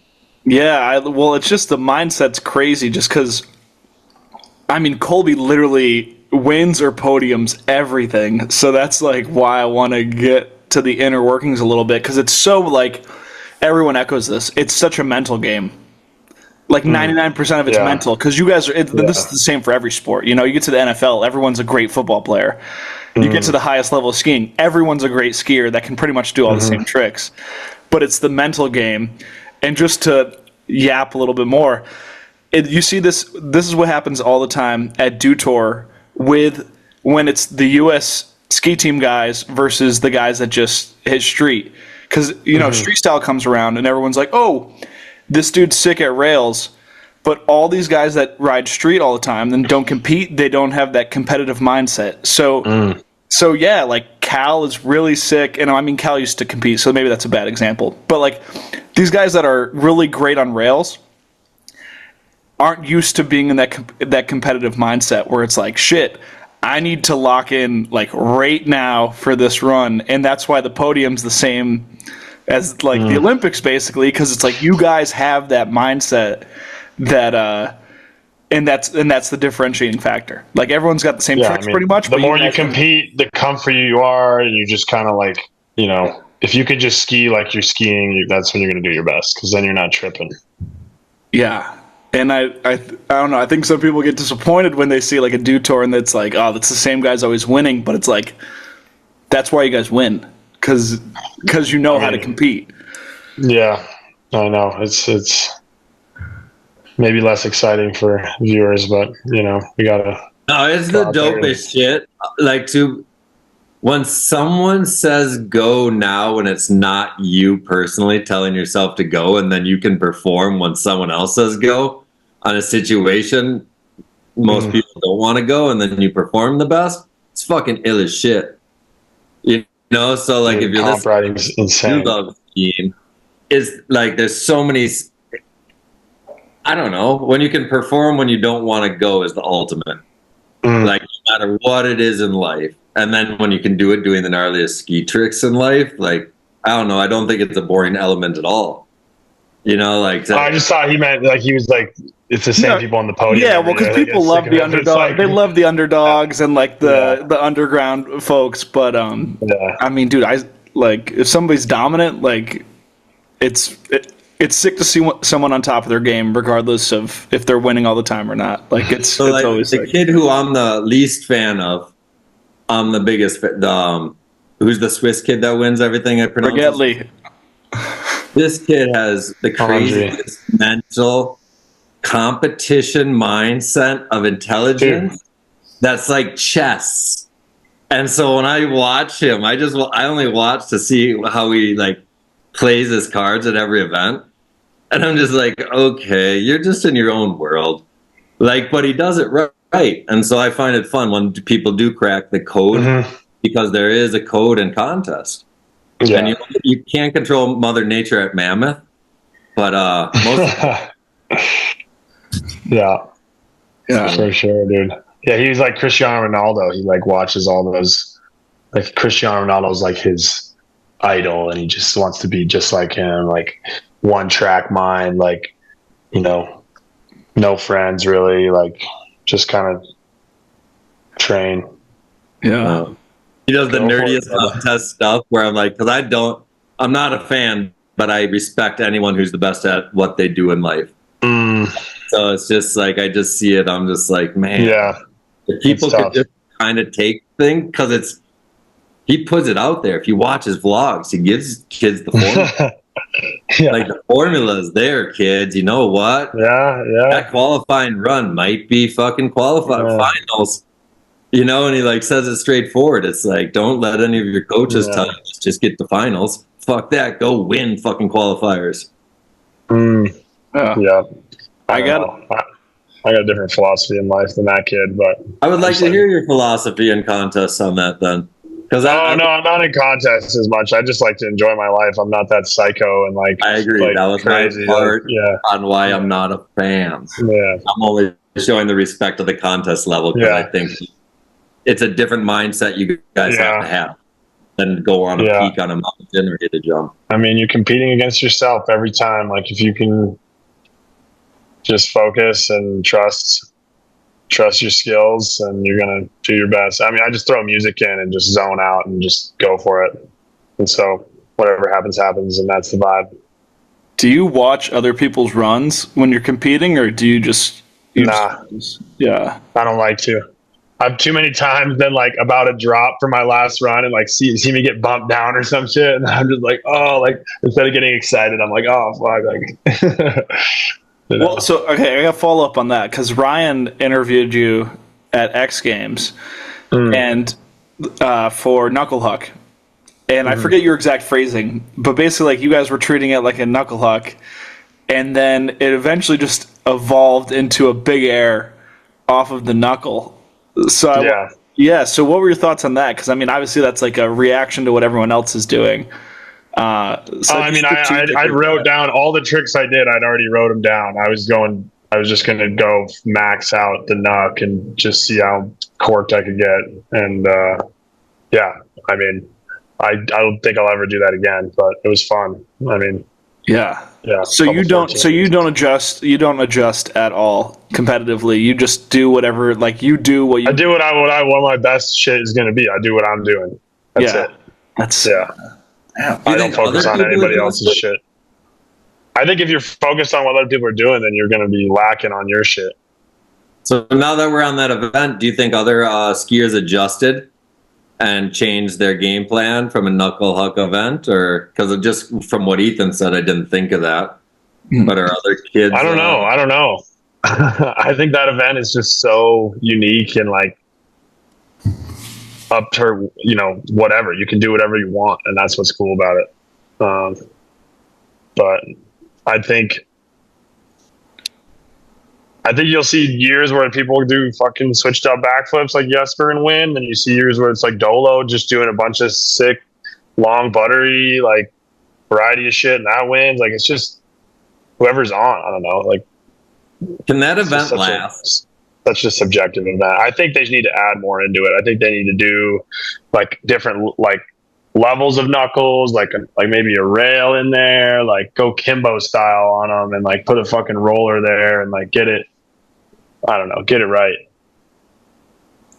Yeah, well, it's just the mindset's crazy. Just because, I mean, Colby literally wins or podiums everything. So that's like why I want to get to the inner workings a little bit, because it's so like everyone echoes this. It's such a mental game. Like 99% of it's mental, because you guys are. This is the same for every sport. You get to the NFL, everyone's a great football player. You get to the highest level of skiing, everyone's a great skier that can pretty much do all the same tricks. But it's the mental game. And just to yap a little bit more, you see this is what happens all the time at Dew Tour when it's the U.S. ski team guys versus the guys that just hit street. Because, street style comes around and everyone's like, oh, this dude's sick at rails. But all these guys that ride street all the time then don't compete, they don't have that competitive mindset. So yeah, like Cal is really sick, and I mean Cal used to compete, so maybe that's a bad example. But like these guys that are really great on rails aren't used to being in that competitive mindset where it's like, shit, I need to lock in like right now for this run, and that's why the podium's the same as like the Olympics basically, because it's like you guys have that mindset that and that's the differentiating factor. Like everyone's got the same tricks pretty much. The more you compete, the comfier you are, and you just kind of like, if you could just ski like you're skiing, that's when you're going to do your best, because then you're not tripping. Yeah. And I don't know. I think some people get disappointed when they see like a Dew Tour and it's like, oh, that's the same guy's always winning. But it's like, that's why you guys win, because you know how to compete. Yeah, I know. It's maybe less exciting for viewers, but we gotta. No, it's the dopest shit. Like when someone says go now, when it's not you personally telling yourself to go, and then you can perform when someone else says go on a situation most people don't want to go, and then you perform the best. It's fucking ill as shit. So like if you're listening, insane. Skiing is like there's so many. I don't know. When you can perform when you don't want to go is the ultimate. Like no matter what it is in life. And then when you can do it doing the gnarliest ski tricks in life, like, I don't know. I don't think it's a boring element at all. Like I just thought he meant like he was like it's the same people on the podium. Yeah, well, because people love the underdog. They love the underdogs and like the underground folks. But I mean, dude, if somebody's dominant, like it's sick to see someone on top of their game, regardless of if they're winning all the time or not. Like it's always the kid who I'm the least fan of. I'm the biggest. Who's the Swiss kid that wins everything? I pronounce. Forgetly. This kid has the craziest mental competition mindset of intelligence. That's like chess. And so when I watch him, I only watch to see how he like plays his cards at every event. And I'm just like, okay, you're just in your own world. Like, but he does it right. And so I find it fun when people do crack the code because there is a code in contest. Yeah. And you can't control Mother Nature at Mammoth, but yeah, for sure, dude. Yeah, he's like Cristiano Ronaldo. He like watches all those. Like Cristiano Ronaldo's like his idol, and he just wants to be just like him. Like one track mind, like no friends really. Like just kind of train. Yeah. He does the nerdiest contest stuff where I'm like, because I'm not a fan, but I respect anyone who's the best at what they do in life. So it's just like, I just see it. I'm just like, man, if people could just kind of take things, because he puts it out there. If you watch his vlogs, he gives kids the formula. Like the formula is there, kids. You know what? Yeah. That qualifying run might be fucking qualified finals. And he like says it straightforward. It's like, don't let any of your coaches tell you, just get the finals. Fuck that. Go win fucking qualifiers. Yeah. I got a different philosophy in life than that kid, but I would like to hear your philosophy in contests on that then. Because I'm not in contests as much. I just like to enjoy my life. I'm not that psycho and like. I agree. Like that was crazy. My part on why I'm not a fan. Yeah. I'm only showing the respect of the contest level because I think it's a different mindset you guys have to have than go on a peak on a mountain or hit a jump. I mean, you're competing against yourself every time. Like if you can just focus and trust your skills, and you're going to do your best. I mean, I just throw music in and just zone out and just go for it. And so whatever happens, and that's the vibe. Do you watch other people's runs when you're competing, or do you just... I don't like to. I've too many times been like about to drop for my last run and like see me get bumped down or some shit, and I'm just like, oh, like instead of getting excited, I'm like, oh fuck, like. Well, so okay, I got to follow up on that because Ryan interviewed you at X Games and for Knuckle Hook, and I forget your exact phrasing, but basically like you guys were treating it like a Knuckle Hook, and then it eventually just evolved into a big air off of the knuckle. So so what were your thoughts on that? Because I mean, obviously that's like a reaction to what everyone else is doing. I wrote down all the tricks I did. I'd already wrote them down. I was just going to go max out the knuck and just see how corked I could get. And I mean, I don't think I'll ever do that again, but it was fun. I mean, yeah. So you don't adjust at all competitively. You just do whatever, like you do what you. I do what my best shit is going to be. I do what I'm doing. That's it. I don't focus on anybody else's shit. I think if you're focused on what other people are doing, then you're going to be lacking on your shit. So now that we're on that event, do you think other skiers adjusted and changed their game plan from a Knuckle Hook event? Or because just from what Ethan said, I didn't think of that. But are other kids? I don't know. I think that event is just so unique and like up to, whatever. You can do whatever you want, and that's what's cool about it. But I think you'll see years where people do fucking switched up backflips like Jesper and win. Then you see years where it's like Dolo just doing a bunch of sick, long, buttery, like variety of shit, and that wins. Like it's just whoever's on. I don't know. Like, can that event last? Such a subjective event. I think they need to add more into it. I think they need to do like different like levels of knuckles, like maybe a rail in there, like go Kimbo style on them, and like put a fucking roller there, and like get it. I don't know, get it right.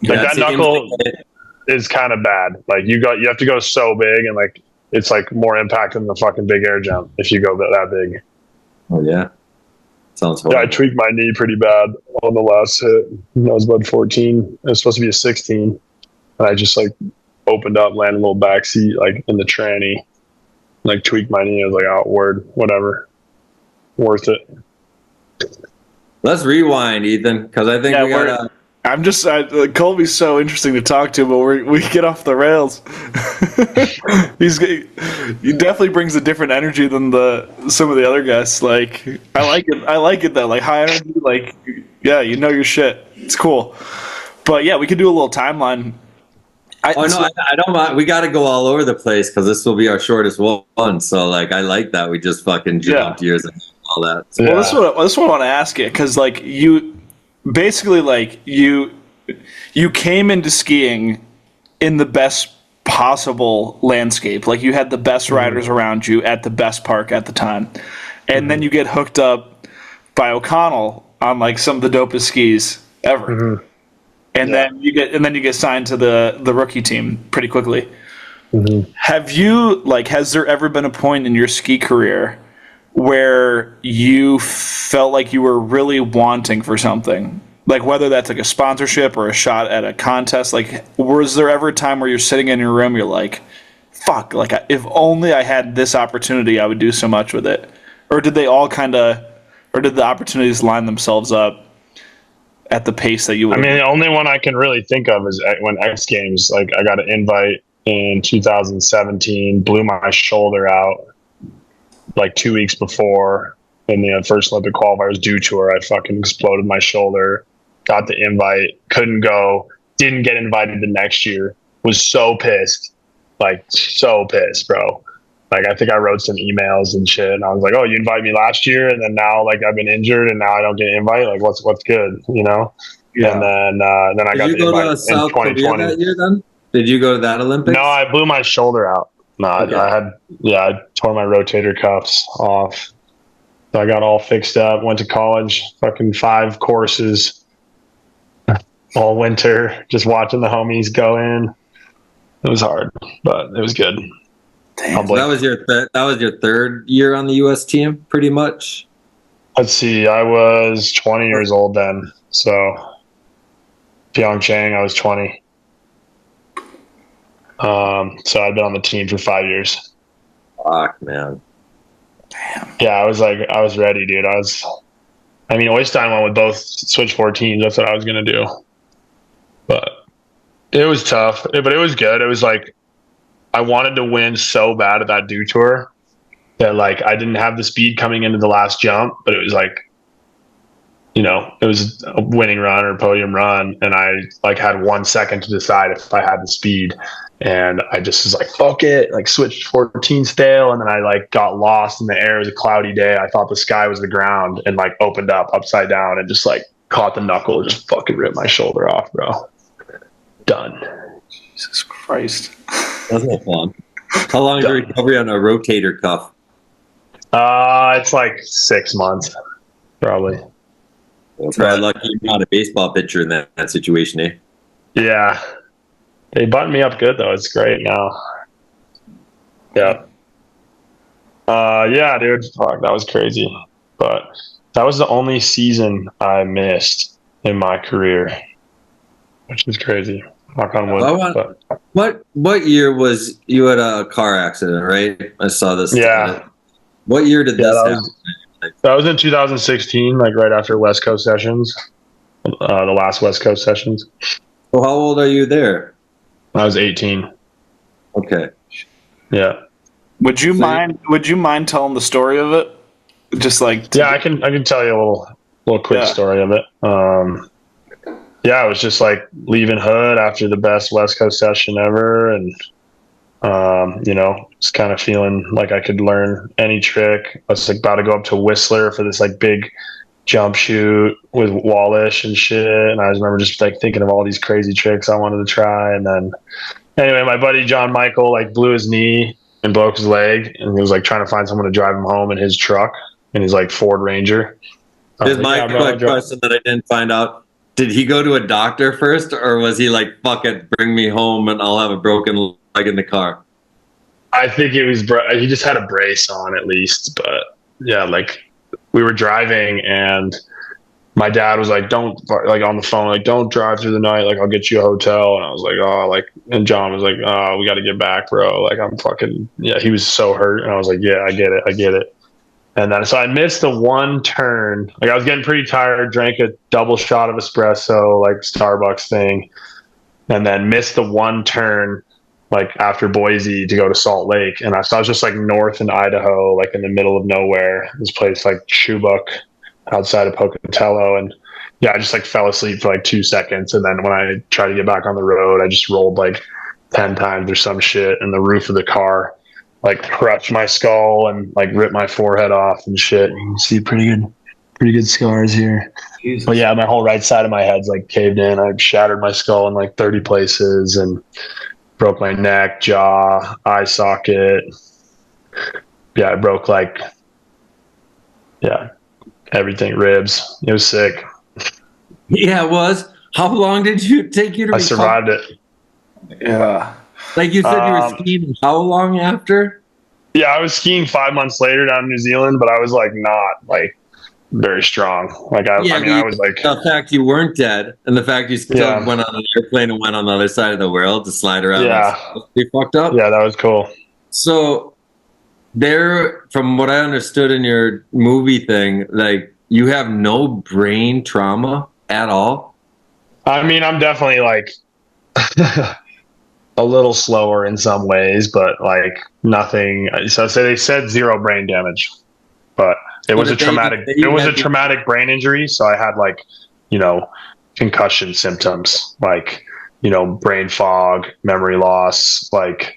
Like that knuckle is kind of bad. Like you have to go so big, and like it's like more impact than the fucking big air jump if you go that big. Oh yeah, sounds horrible. Yeah, I tweaked my knee pretty bad on the last hit. I was about 14. It was supposed to be a 16, and I just like opened up, landed a little backseat like in the tranny, like tweaked my knee. I was like, oh, word, whatever, worth it. Let's rewind, Ethan, because I think we gotta. I'm just Colby's so interesting to talk to, but we get off the rails. He definitely brings a different energy than some of the other guests. Like I like it though. Like high energy. Like yeah, you know your shit. It's cool. But yeah, we could do a little timeline. I don't mind. We got to go all over the place because this will be our shortest one. So like, I like that we just fucking jumped years and all that. So, well, this is what I want to ask you, because like you. Basically, like you came into skiing in the best possible landscape. Like you had the best riders around you at the best park at the time, and then you get hooked up by O'Connell on like some of the dopest skis ever, and then you get signed to the rookie team pretty quickly. Have you has there ever been a point in your ski career where you felt like you were really wanting for something, like whether that's like a sponsorship or a shot at a contest? Like, was there ever a time where you're sitting in your room, you're like, fuck, like if only I had this opportunity, I would do so much with it? Or did they all did the opportunities line themselves up at the pace that you would? I mean, the only one I can really think of is when X Games, like I got an invite in 2017, blew my shoulder out like 2 weeks before in the first Olympic qualifiers dew tour. I fucking exploded my shoulder, got the invite, couldn't go, didn't get invited the next year, was so pissed, bro. Like I think I wrote some emails and shit, and I was like, oh, you invited me last year, and then now like I've been injured and now I don't get an invite, like what's good, you know? Yeah. And then I got the invite in South 2020. Korea that year then? Did you go to that Olympics? No, I blew my shoulder out. No, okay. I tore my rotator cuffs off. So I got all fixed up, went to college, fucking 5 courses all winter, just watching the homies go in. It was hard, but it was good. Damn, so that was your third year on the US team, pretty much? Let's see, I was 20 years old then. So Pyeongchang, I was 20. So I've been on the team for 5 years. Fuck, man. Damn. Yeah, I was ready, dude. Oystein went with both Switch 14s. That's what I was going to do. But it was tough, but it was good. It was like, I wanted to win so bad at that dew tour that like, I didn't have the speed coming into the last jump, but it was like, you know, it was a winning run or podium run. And I like had 1 second to decide if I had the speed. And I just was like, fuck it, like switched 14 stale. And then I like got lost in the air. It was a cloudy day. I thought the sky was the ground and like opened up upside down and just like caught the knuckle, just fucking ripped my shoulder off, bro. Done. Jesus Christ. That's not fun. How long is your recovery on a rotator cuff? It's like 6 months, probably. Well, probably lucky you're not a baseball pitcher in that situation, eh? Yeah. They buttoned me up good though. It's great now. Yeah. Yeah, dude. Fuck, that was crazy. But that was the only season I missed in my career, which is crazy. Knock on wood. What year was you had a car accident, right? I saw this. Yeah. What year did this happen? That was in 2016, like right after West Coast Sessions, the last West Coast Sessions. Well, how old are you there? I was 18. Okay. Yeah. Would you mind telling the story of it? Just like I can tell you a little quick story of it. Yeah, it was just like leaving Hood after the best West Coast session ever, and you know, just kind of feeling like I could learn any trick. I was like about to go up to Whistler for this like big jump shoot with Wallish and shit, and I remember just like thinking of all these crazy tricks I wanted to try, and then Anyway, my buddy John Michael like blew his knee and broke his leg, and he was like trying to find someone to drive him home in his truck, in his like Ford Ranger. Here's my quick question that I didn't find out. Did he go to a doctor first, or was he like, fuck it, bring me home and I'll have a broken leg in the car? I think it was, he just had a brace on at least. But yeah, like we were driving and my dad was like, don't, like on the phone, like, don't drive through the night. Like, I'll get you a hotel. And I was like, oh, like, and John was like, oh, we got to get back, bro. Like, I'm fucking, yeah, he was so hurt. And I was like, yeah, I get it. And then, so I missed the one turn. Like, I was getting pretty tired, drank a double shot of espresso, like Starbucks thing, and then missed the one turn, like after Boise to go to Salt Lake. And so I was just like north in Idaho, like in the middle of nowhere, this place like Chubbuck outside of Pocatello. And yeah, I just like fell asleep for like 2 seconds. And then when I tried to get back on the road, I just rolled like 10 times or some shit. And the roof of the car like crushed my skull and like ripped my forehead off and shit. You can see pretty good scars here. Jesus. But yeah, my whole right side of my head's like caved in. I shattered my skull in like 30 places and broke my neck, jaw, eye socket. Yeah, I broke like, yeah, everything, ribs. It was sick. Yeah, it was. How long did it take you to recover? I survived it. Yeah. Like you said, you were skiing how long after? Yeah, I was skiing 5 months later down in New Zealand, but I was like not like very strong. Like I was like, the fact you weren't dead and the fact you still went on an airplane and went on the other side of the world to slide around. Yeah, you fucked up. Yeah, that was cool. So there, from what I understood in your movie thing, like you have no brain trauma at all. I mean, I'm definitely like a little slower in some ways, but like nothing. So they said 0 brain damage, but it was a traumatic brain injury. So I had like, concussion symptoms, like, brain fog, memory loss. Like,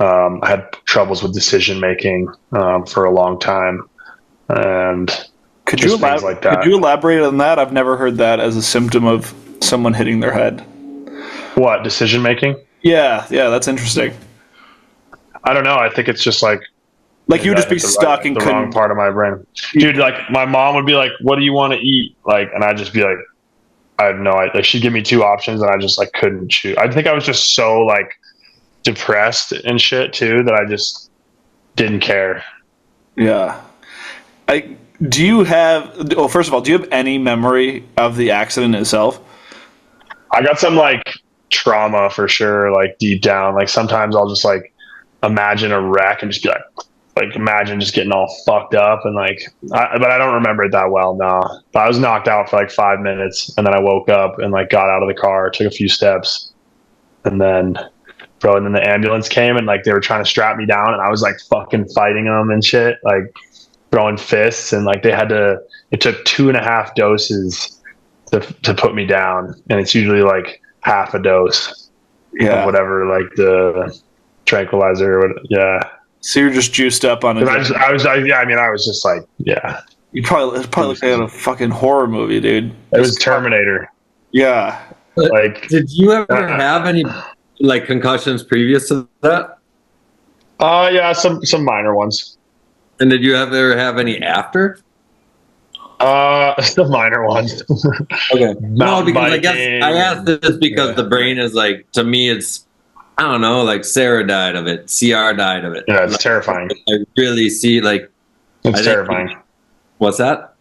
I had troubles with decision making for a long time, and could you elaborate on that? I've never heard that as a symptom of someone hitting their head. What, decision making? Yeah, that's interesting. I don't know. I think it's just like you would just be stuck in the wrong part of my brain. Dude, like my mom would be like, "What do you want to eat?" Like, and I'd just be like, "I have no idea." Like, she'd give me 2 options, and I just like couldn't choose. I think I was just so like depressed and shit too that I just didn't care. Yeah. Do you have? Well, first of all, do you have any memory of the accident itself? I got some like trauma for sure, like deep down. Like sometimes I'll just like imagine a wreck and just be like imagine just getting all fucked up and like, but I don't remember it that well. No, but I was knocked out for like 5 minutes and then I woke up and like got out of the car, took a few steps, and then the ambulance came and like they were trying to strap me down and I was like fucking fighting them and shit, like throwing fists, and like it took 2.5 doses to put me down, and it's usually like half a dose of whatever, like the tranquilizer or whatever. Yeah. So you're just juiced up on it. I was just like, yeah. It probably looked like a fucking horror movie, dude. It was Terminator. Yeah. Like, did you ever have any like concussions previous to that? Yeah, some minor ones. And did you ever have any after? The minor ones. Okay. No, because I guess I asked this because the brain is like, to me, it's, I don't know, like Sarah died of it, CR died of it. Yeah, it's like, terrifying. I really see, like, it's terrifying. What's that?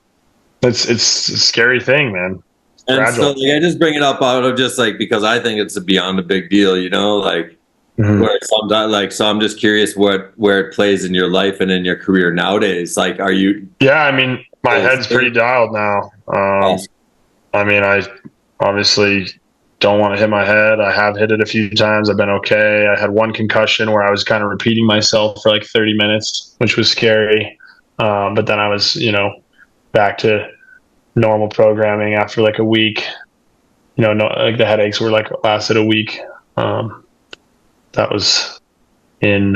It's a scary thing, man. It's and fragile. so like, I just bring it up out of just like because I think it's beyond a big deal, like. Where sometimes, like, so I'm just curious where it plays in your life and in your career nowadays. Like, are you? Yeah, I mean, my head's pretty dialed now. I mean, I obviously don't want to hit my head. I have hit it a few times. I've been okay. I had one concussion where I was kind of repeating myself for like 30 minutes, which was scary. But then I was, back to normal programming after like a week. Like the headaches were like lasted a week. That was in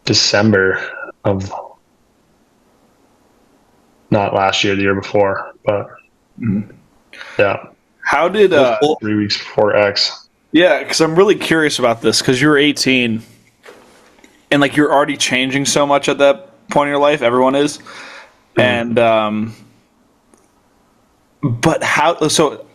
December of not last year, the year before, but yeah. How did 3 weeks before X? Yeah, because I'm really curious about this, because you're 18 and like you're already changing so much at that point in your life. Everyone is. And but how, so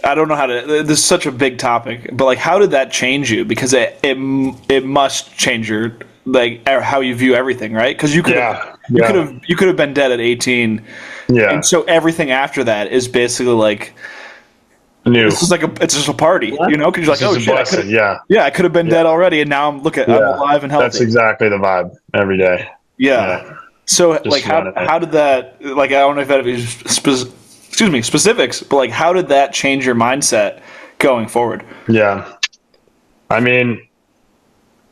I don't know how to, this is such a big topic, but like how did that change you? Because it must change your, like, how you view everything, right? Because you could have been dead at 18. Yeah. And so everything after that is basically like, New. this is like it's just a party, you know? Because you're like, oh shit, I could have been dead already, and now I'm I'm alive and healthy. That's exactly the vibe every day. Yeah. So Just like, how did that, like, I don't know if that is specifics, but like, how did that change your mindset going forward? Yeah. I mean,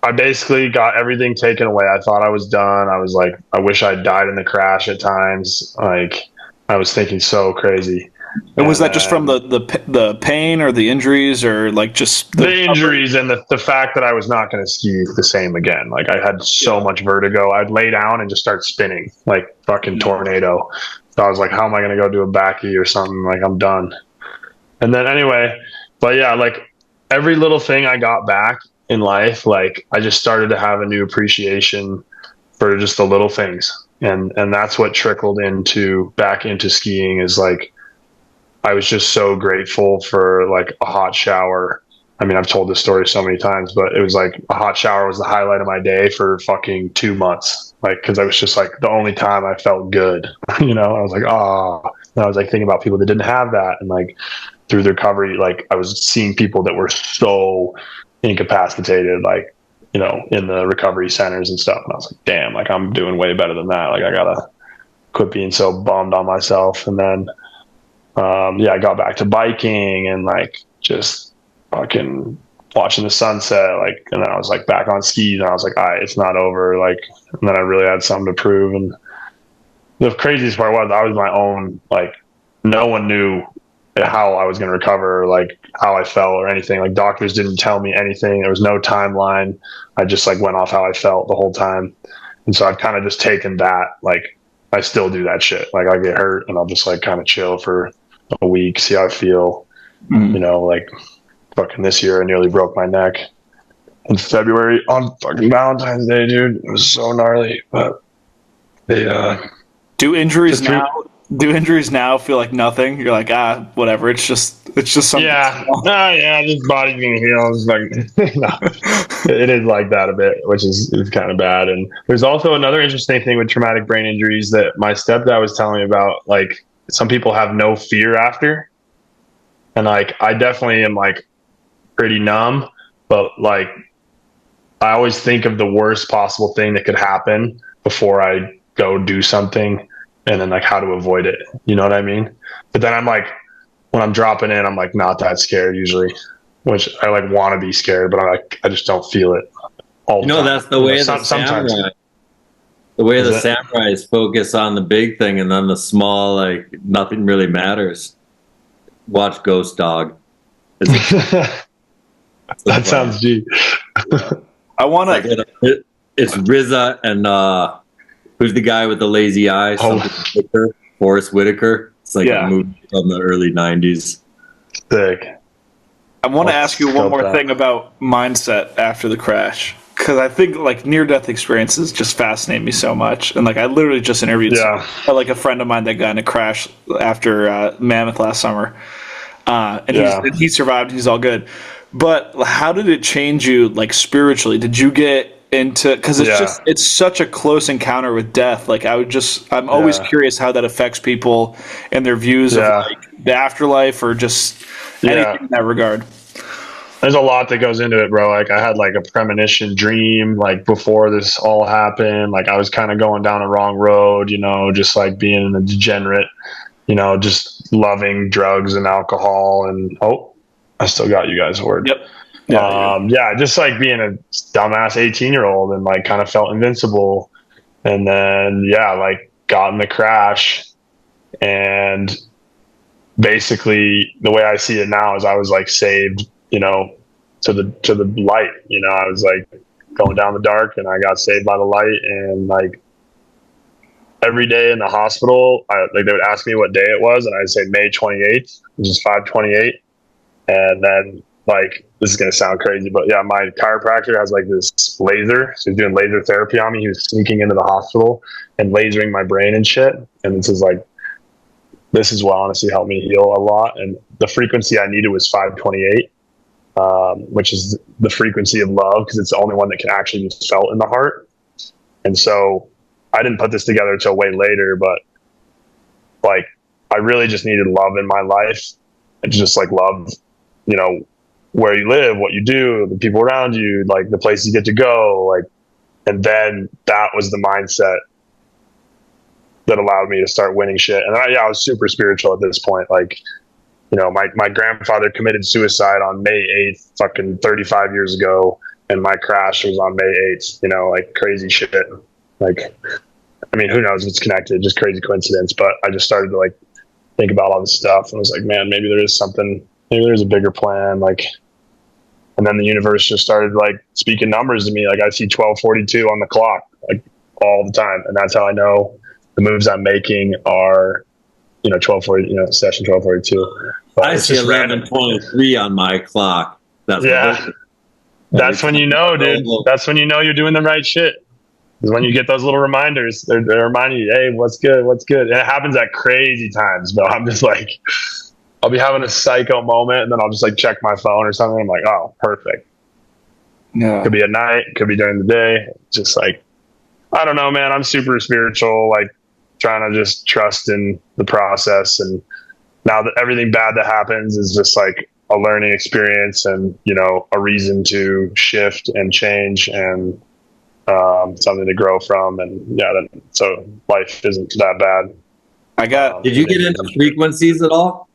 I basically got everything taken away. I thought I was done. I was like, I wish I'd died in the crash at times. Like, I was thinking so crazy. And was that just from the pain or the injuries, or like just the injuries and the fact that I was not going to ski the same again? Like, I had so much vertigo. I'd lay down and just start spinning like fucking tornado. So I was like, how am I going to go do a backy or something? Like, I'm done. And then anyway, but yeah, like every little thing I got back in life, like I just started to have a new appreciation for just the little things. And that's what trickled back into skiing, is like, I was just so grateful for like a hot shower. I mean, I've told this story so many times, but it was like a hot shower was the highlight of my day for fucking 2 months. Like, cause I was just like the only time I felt good, you know, I was like, and I was like thinking about people that didn't have that. And like through the recovery, like I was seeing people that were so incapacitated, like, you know, in the recovery centers and stuff. And I was like, damn, like I'm doing way better than that. Like I gotta quit being so bummed on myself. And then, I got back to biking and like just fucking watching the sunset. Like, and then I was like back on skis and I was like, all right, it's not over. Like, and then I really had something to prove. And the craziest part was I was my own, like, no one knew how I was going to recover, like how I felt or anything. Like doctors didn't tell me anything. There was no timeline. I just like went off how I felt the whole time. And so I've kind of just taken that, like, I still do that shit. Like I get hurt and I'll just like kind of chill for a week, see how I feel. You know, like fucking this year I nearly broke my neck in February on fucking Valentine's Day, dude. It was so gnarly. But they do injuries now feel like nothing? You're like, whatever, it's just something. This body's gonna heal. It's like it is like that a bit, which is kind of bad. And there's also another interesting thing with traumatic brain injuries that my stepdad was telling me about. Like, some people have no fear after, and like I definitely am like pretty numb, but like I always think of the worst possible thing that could happen before I go do something, and then like how to avoid it, you know what I mean? But then I'm like, when I'm dropping in, I'm like not that scared usually, which I like want to be scared, but I just don't feel it all the time. That's the way of the samurai. The way the samurais focus on the big thing, and then the small, like nothing really matters. Watch Ghost Dog. That sounds G. I want to. It's RZA and who's the guy with the lazy eye? Forrest Whitaker. It's like a movie from the early '90s. Sick. I want to ask you one more thing about mindset after the crash, because I think like near-death experiences just fascinate me so much. And like I literally just interviewed like a friend of mine that got in a crash after Mammoth last summer, and he survived. He's all good. But how did it change you, like spiritually? Did you get into, because it's such a close encounter with death? Like I'm always curious how that affects people and their views of like the afterlife or just anything in that regard. There's a lot that goes into it, bro. Like I had like a premonition dream, like before this all happened. Like I was kind of going down the wrong road, you know, just like being a degenerate, you know, just loving drugs and alcohol. And I still got you guys a word. Yep. Just like being a dumbass 18-year-old and like kind of felt invincible. And then like got in the crash, and basically the way I see it now is I was like saved, you know, to the light. You know, I was like going down the dark and I got saved by the light. And like every day in the hospital, they would ask me what day it was, and I'd say May 28th, which is 5/28. And then like, this is gonna sound crazy, but yeah, my chiropractor has like this laser. So he's doing laser therapy on me. He was sneaking into the hospital and lasering my brain and shit. And this is what honestly helped me heal a lot. And the frequency I needed was 528, which is the frequency of love, because it's the only one that can actually be felt in the heart. And so I didn't put this together until way later, but like, I really just needed love in my life, and just like love, you know, where you live, what you do, the people around you, like the places you get to go, like, and then that was the mindset that allowed me to start winning shit. And I was super spiritual at this point. Like, you know, my grandfather committed suicide on May 8th, fucking 35 years ago. And my crash was on May 8th, you know, like crazy shit. Like, I mean, who knows if it's connected, just crazy coincidence. But I just started to like think about all this stuff, and I was like, man, maybe there is something, maybe there's a bigger plan. Like, and then the universe just started like speaking numbers to me. Like, I see 1242 on the clock, like all the time. And that's how I know the moves I'm making are, you know, 1240, you know, session 1242. But I see 11:23 on my clock. That's when you know, dude. That's when you know you're doing the right shit. Is when you get those little reminders. They're reminding you, hey, what's good, what's good. And it happens at crazy times, but I'm just like, I'll be having a psycho moment, and then I'll just like check my phone or something. I'm like, oh, perfect. Yeah. Could be at night, could be during the day. Just like, I don't know, man. I'm super spiritual, like trying to just trust in the process. And now that everything bad that happens is just like a learning experience, and, you know, a reason to shift and change, and something to grow from. And yeah, so life isn't that bad. Did you get into frequencies at all?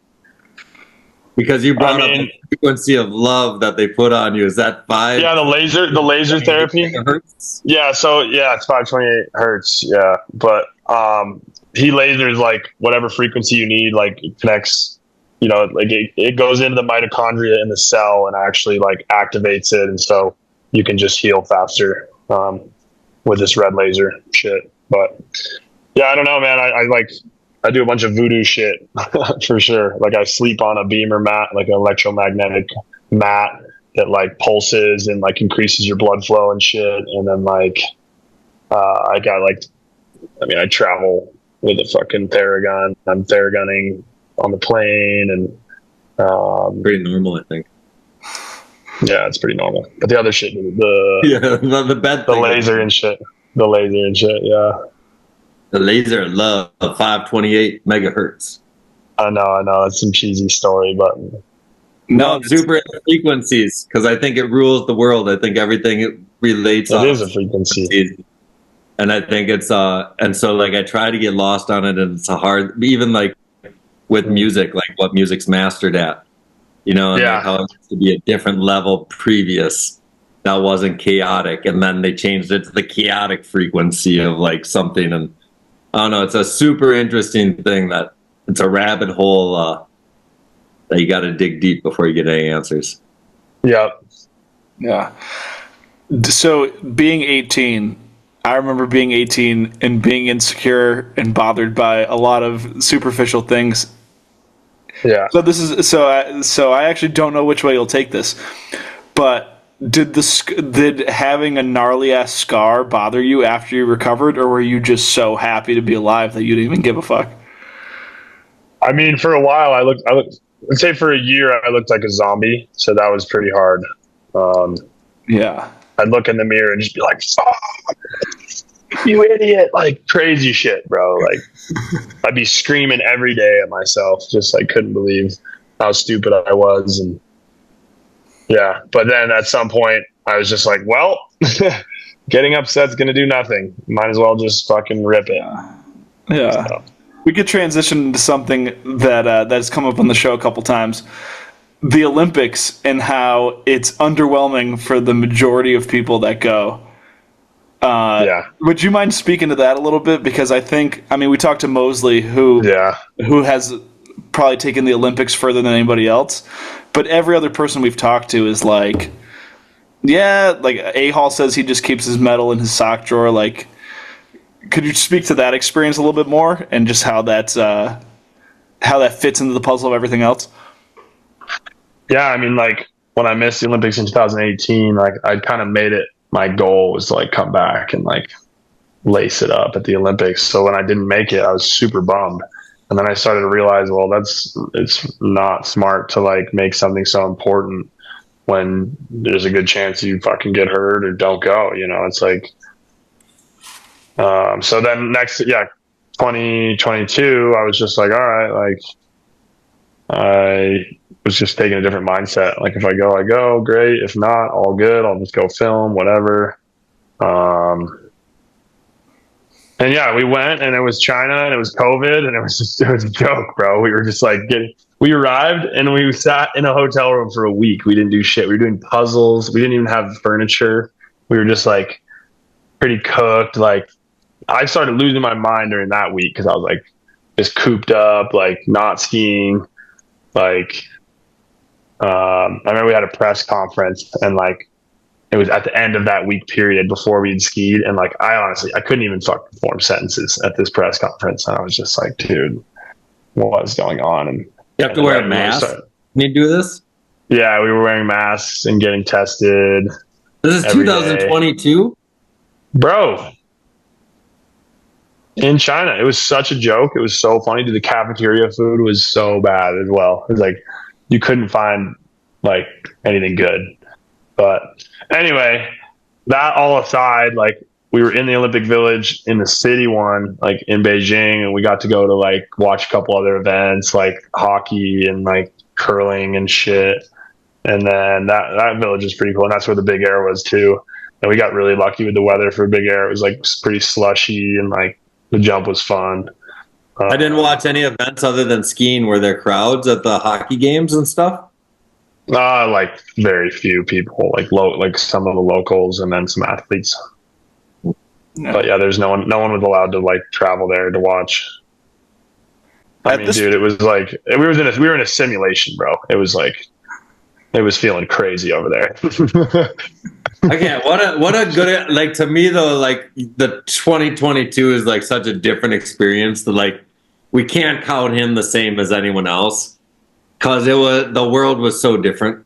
Because you brought up the frequency of love that they put on you. Is that 5? Yeah, the laser therapy. Hertz? Yeah, so yeah, it's 528 hertz. Yeah, but he lasers like whatever frequency you need. Like, it connects, you know, like it goes into the mitochondria in the cell and actually like activates it, and so you can just heal faster with this red laser shit. But yeah, I don't know, man. I do a bunch of voodoo shit for sure. Like, I sleep on a beamer mat, like an electromagnetic mat that like pulses and like increases your blood flow and shit. And then like, I travel with a fucking Theragun. I'm Theragunning on the plane, and pretty normal, I think. Yeah, it's pretty normal. But the other shit, the laser and shit, yeah. The laser of love of 528 megahertz. I know. That's some cheesy story, but no, I'm super into frequencies because I think it rules the world. I think everything relates. It is a frequency, and I think it's and so like I try to get lost on it, and it's a hard, even like with music, like what music's mastered at, you know, and like how it used to be a different level previous that wasn't chaotic, and then they changed it to the chaotic frequency of like something, and I don't know, it's a super interesting thing that it's a rabbit hole that you got to dig deep before you get any answers. Yeah. So being 18, I remember being 18 and being insecure and bothered by a lot of superficial things. Yeah. So this is so I actually don't know which way you'll take this, but did having a gnarly ass scar bother you after you recovered, or were you just so happy to be alive that you didn't even give a fuck? I mean, for a while, I'd say for a year, I looked like a zombie, so that was pretty hard. Yeah. I'd look in the mirror and just be like, fuck, you idiot, like crazy shit, bro. Like, I'd be screaming every day at myself, just like couldn't believe how stupid I was. And yeah, but then at some point I was just like, well, getting upset's going to do nothing. Might as well just fucking rip it. Yeah. So. We could transition into something that has come up on the show a couple times. The Olympics and how it's underwhelming for the majority of people that go. Would you mind speaking to that a little bit? Because we talked to Mosley, who has probably taken the Olympics further than anybody else. But every other person we've talked to is like, yeah, like A-Hall says he just keeps his medal in his sock drawer. Like, could you speak to that experience a little bit more and just how that fits into the puzzle of everything else? Yeah, I mean, like, when I missed the Olympics in 2018, like I kind of made it my goal was to like come back and like lace it up at the Olympics. So when I didn't make it, I was super bummed. And then I started to realize, well, it's not smart to like make something so important when there's a good chance you fucking get hurt or don't go, you know. It's like so then 2022 I was just like, all right, like I was just taking a different mindset. Like if I go, I go, great. If not, all good. I'll just go film, whatever. And yeah, we went, and it was China, and it was COVID, and it was a joke, bro. We were just like we arrived, and we sat in a hotel room for a week. We didn't do shit. We were doing puzzles. We didn't even have furniture. We were just like pretty cooked. Like I started losing my mind during that week because I was like just cooped up, like not skiing. Like I remember we had a press conference, and like it was at the end of that week period before we'd skied, and like I couldn't even fucking form sentences at this press conference, and I was just like, dude, what is going on? And you have to wear a mask when you do this? Yeah, we were wearing masks and getting tested. This is 2022? Bro. In China. It was such a joke. It was so funny. Dude, the cafeteria food was so bad as well. It was like you couldn't find like anything good. But anyway, that all aside, like we were in the Olympic Village in the city one, like in Beijing, and we got to go to like watch a couple other events like hockey and like curling and shit. And then that village is pretty cool, and that's where the big air was too. And we got really lucky with the weather for big air. It was like pretty slushy, and like the jump was fun. I didn't watch any events other than skiing. Were there crowds at the hockey games and stuff? Like very few people, like some of the locals and then some athletes. Yeah. But yeah, there's no one was allowed to like travel there to watch. Dude, it was like we were in a simulation, bro. It was like it was feeling crazy over there. Okay, what a good, like, to me though, like the 2022 is like such a different experience that like we can't count him the same as anyone else. Because the world was so different.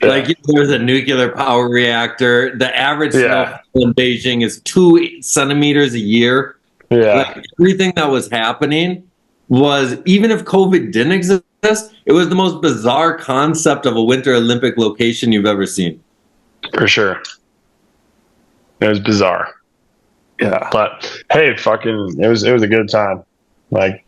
Yeah. Like there was a nuclear power reactor. The average snow in Beijing is 2 centimeters a year. Yeah, like, everything that was happening was, even if COVID didn't exist, it was the most bizarre concept of a Winter Olympic location you've ever seen. For sure, it was bizarre. Yeah, but hey, fucking, it was a good time. Like,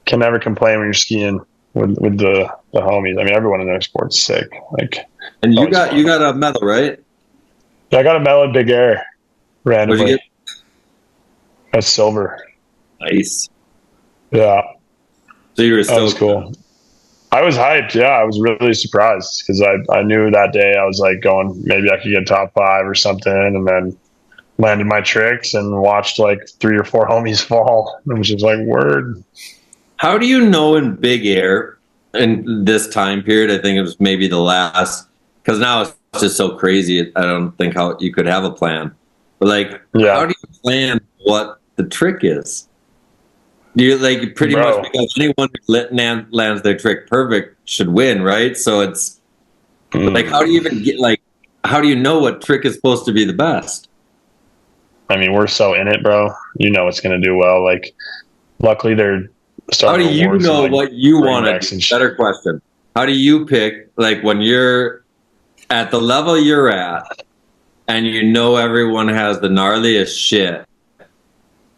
can never complain when you're skiing with the homies. I mean, everyone in their sport's sick. Like, and you got a medal, right? Yeah, I got a medal in big air randomly. What'd you get? That's silver. Nice. Yeah. So you were so cool. I was hyped. Yeah, I was really surprised because I knew that day I was like going, maybe I could get top 5 or something, and then landed my tricks and watched like 3 or 4 homies fall. It was just like, word. How do you know in big air in this time period? I think it was maybe the last, because now it's just so crazy. I don't think how you could have a plan. But like, how do you plan what the trick is? Do you like pretty much, because anyone who lands their trick perfect should win, right? So it's like, how do you even get, like, how do you know what trick is supposed to be the best? I mean, we're so in it, bro. You know it's going to do well. Like, luckily they're. How do you know what you want to do? Better question. How do you pick, like, when you're at the level you're at and you know everyone has the gnarliest shit,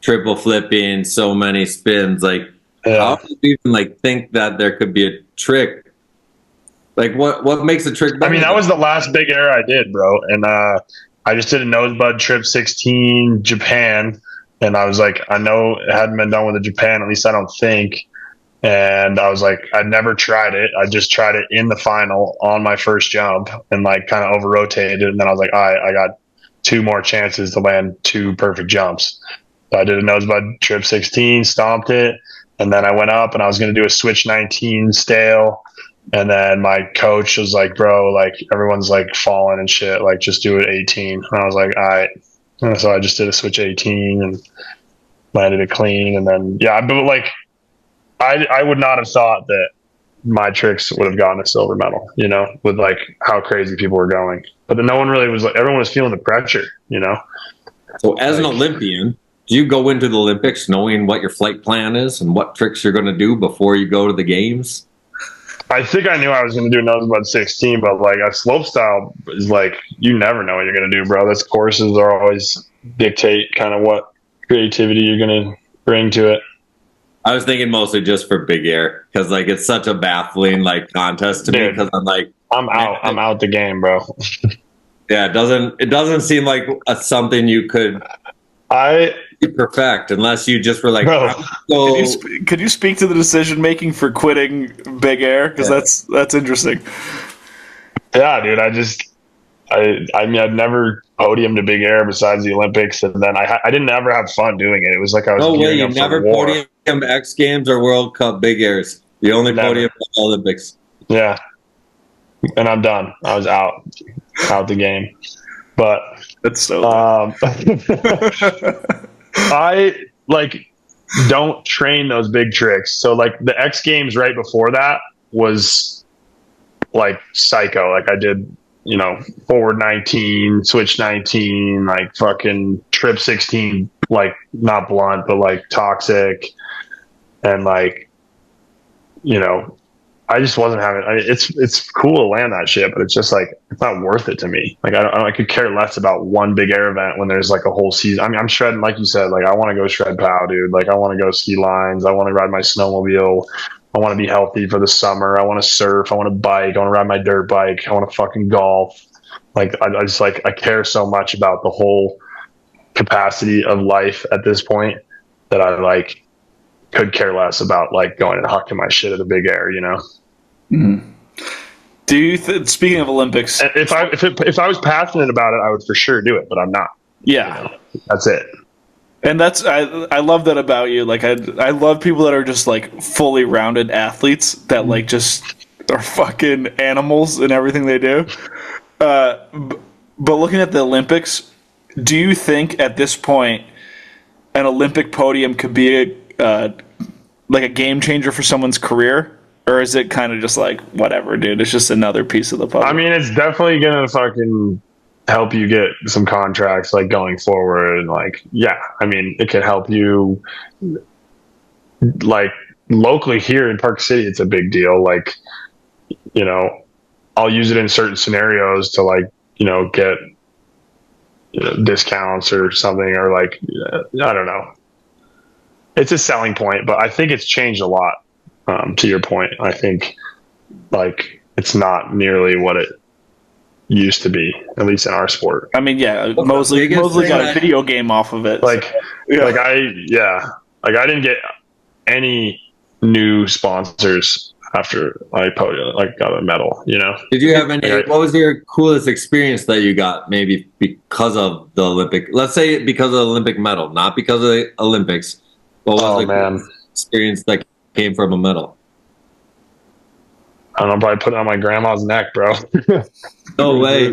triple flipping, so many spins, like, how do you even, like, think that there could be a trick? Like, what makes a trick better? I mean, that was the last big air I did, bro. And I just did a nosebud trip 16 Japan. And I was like, I know it hadn't been done with the Japan, at least I don't think. And I was like, I'd never tried it. I just tried it in the final on my first jump and like kind of over rotated. And then I was like, all right, I got 2 more chances to land 2 perfect jumps. So I did a nosebud trip 16, stomped it. And then I went up and I was going to do a switch 19 stale. And then my coach was like, bro, like everyone's like falling and shit. Like just do it 18. And I was like, all right. And so I just did a switch 18 and landed it clean. And then, yeah, but like, I would not have thought that my tricks would have gotten a silver medal, you know, with like how crazy people were going. But then no one really was like, everyone was feeling the pressure, you know? So as an Olympian, do you go into the Olympics knowing what your flight plan is and what tricks you're going to do before you go to the games? I think I knew I was going to do nose about 16, but like a slope style is like, you never know what you're going to do, bro. That's courses are always dictate kind of what creativity you're going to bring to it. I was thinking mostly just for big air because like it's such a baffling like contest to me because I'm like I'm out the game, bro. Yeah, it doesn't seem like something you could perfect unless you just were like, could you speak to the decision making for quitting big air? Because that's interesting. Yeah, dude. I mean, I'd never podiumed a big air besides the Olympics, and then I didn't ever have fun doing it. It was like I was. No way, you never podiumed X Games or World Cup big airs. The only podium at the Olympics. Yeah, and I'm done. I was out the game. But that's so. I like don't train those big tricks. So like the X Games right before that was like psycho. Like I did, you know, forward 19, switch 19, like fucking trip 16, like not blunt, but like toxic. And like, you know, I just wasn't having, it's cool to land that shit, but it's just like, it's not worth it to me. Like I could care less about one big air event when there's like a whole season. I mean, I'm shredding, like you said, like I want to go shred pow, dude. Like I want to go ski lines. I want to ride my snowmobile. I want to be healthy for the summer. I want to surf. I want to bike. I want to ride my dirt bike. I want to fucking golf. Like I just like, I care so much about the whole capacity of life at this point that I like could care less about like going and hucking my shit at a big air, you know? Mm-hmm. Do you speaking of Olympics, if I was passionate about it, I would for sure do it, but I'm not. Yeah. You know? That's it. And that's I love that about you. Like I love people that are just like fully rounded athletes that like just are fucking animals in everything they do. But looking at the Olympics, do you think at this point an Olympic podium could be like a game changer for someone's career? Or is it kind of just like, whatever, dude, it's just another piece of the puzzle? I mean, it's definitely going to fucking help you get some contracts like going forward. And like, yeah, I mean, it can help you like locally here in Park City. It's a big deal. Like, you know, I'll use it in certain scenarios to like, you know, get discounts or something, or like, I don't know. It's a selling point, but I think it's changed a lot. To your point, I think like it's not nearly what it used to be, at least in our sport. I mean, yeah, Mosley got a video game off of it. Like I didn't get any new sponsors after I got a medal, you know? Did you have any, what was your coolest experience that you got maybe because of the Olympic, let's say because of the Olympic medal, not because of the Olympics. What was the experience that came from a medal? I don't know, probably put it on my grandma's neck, bro. No way.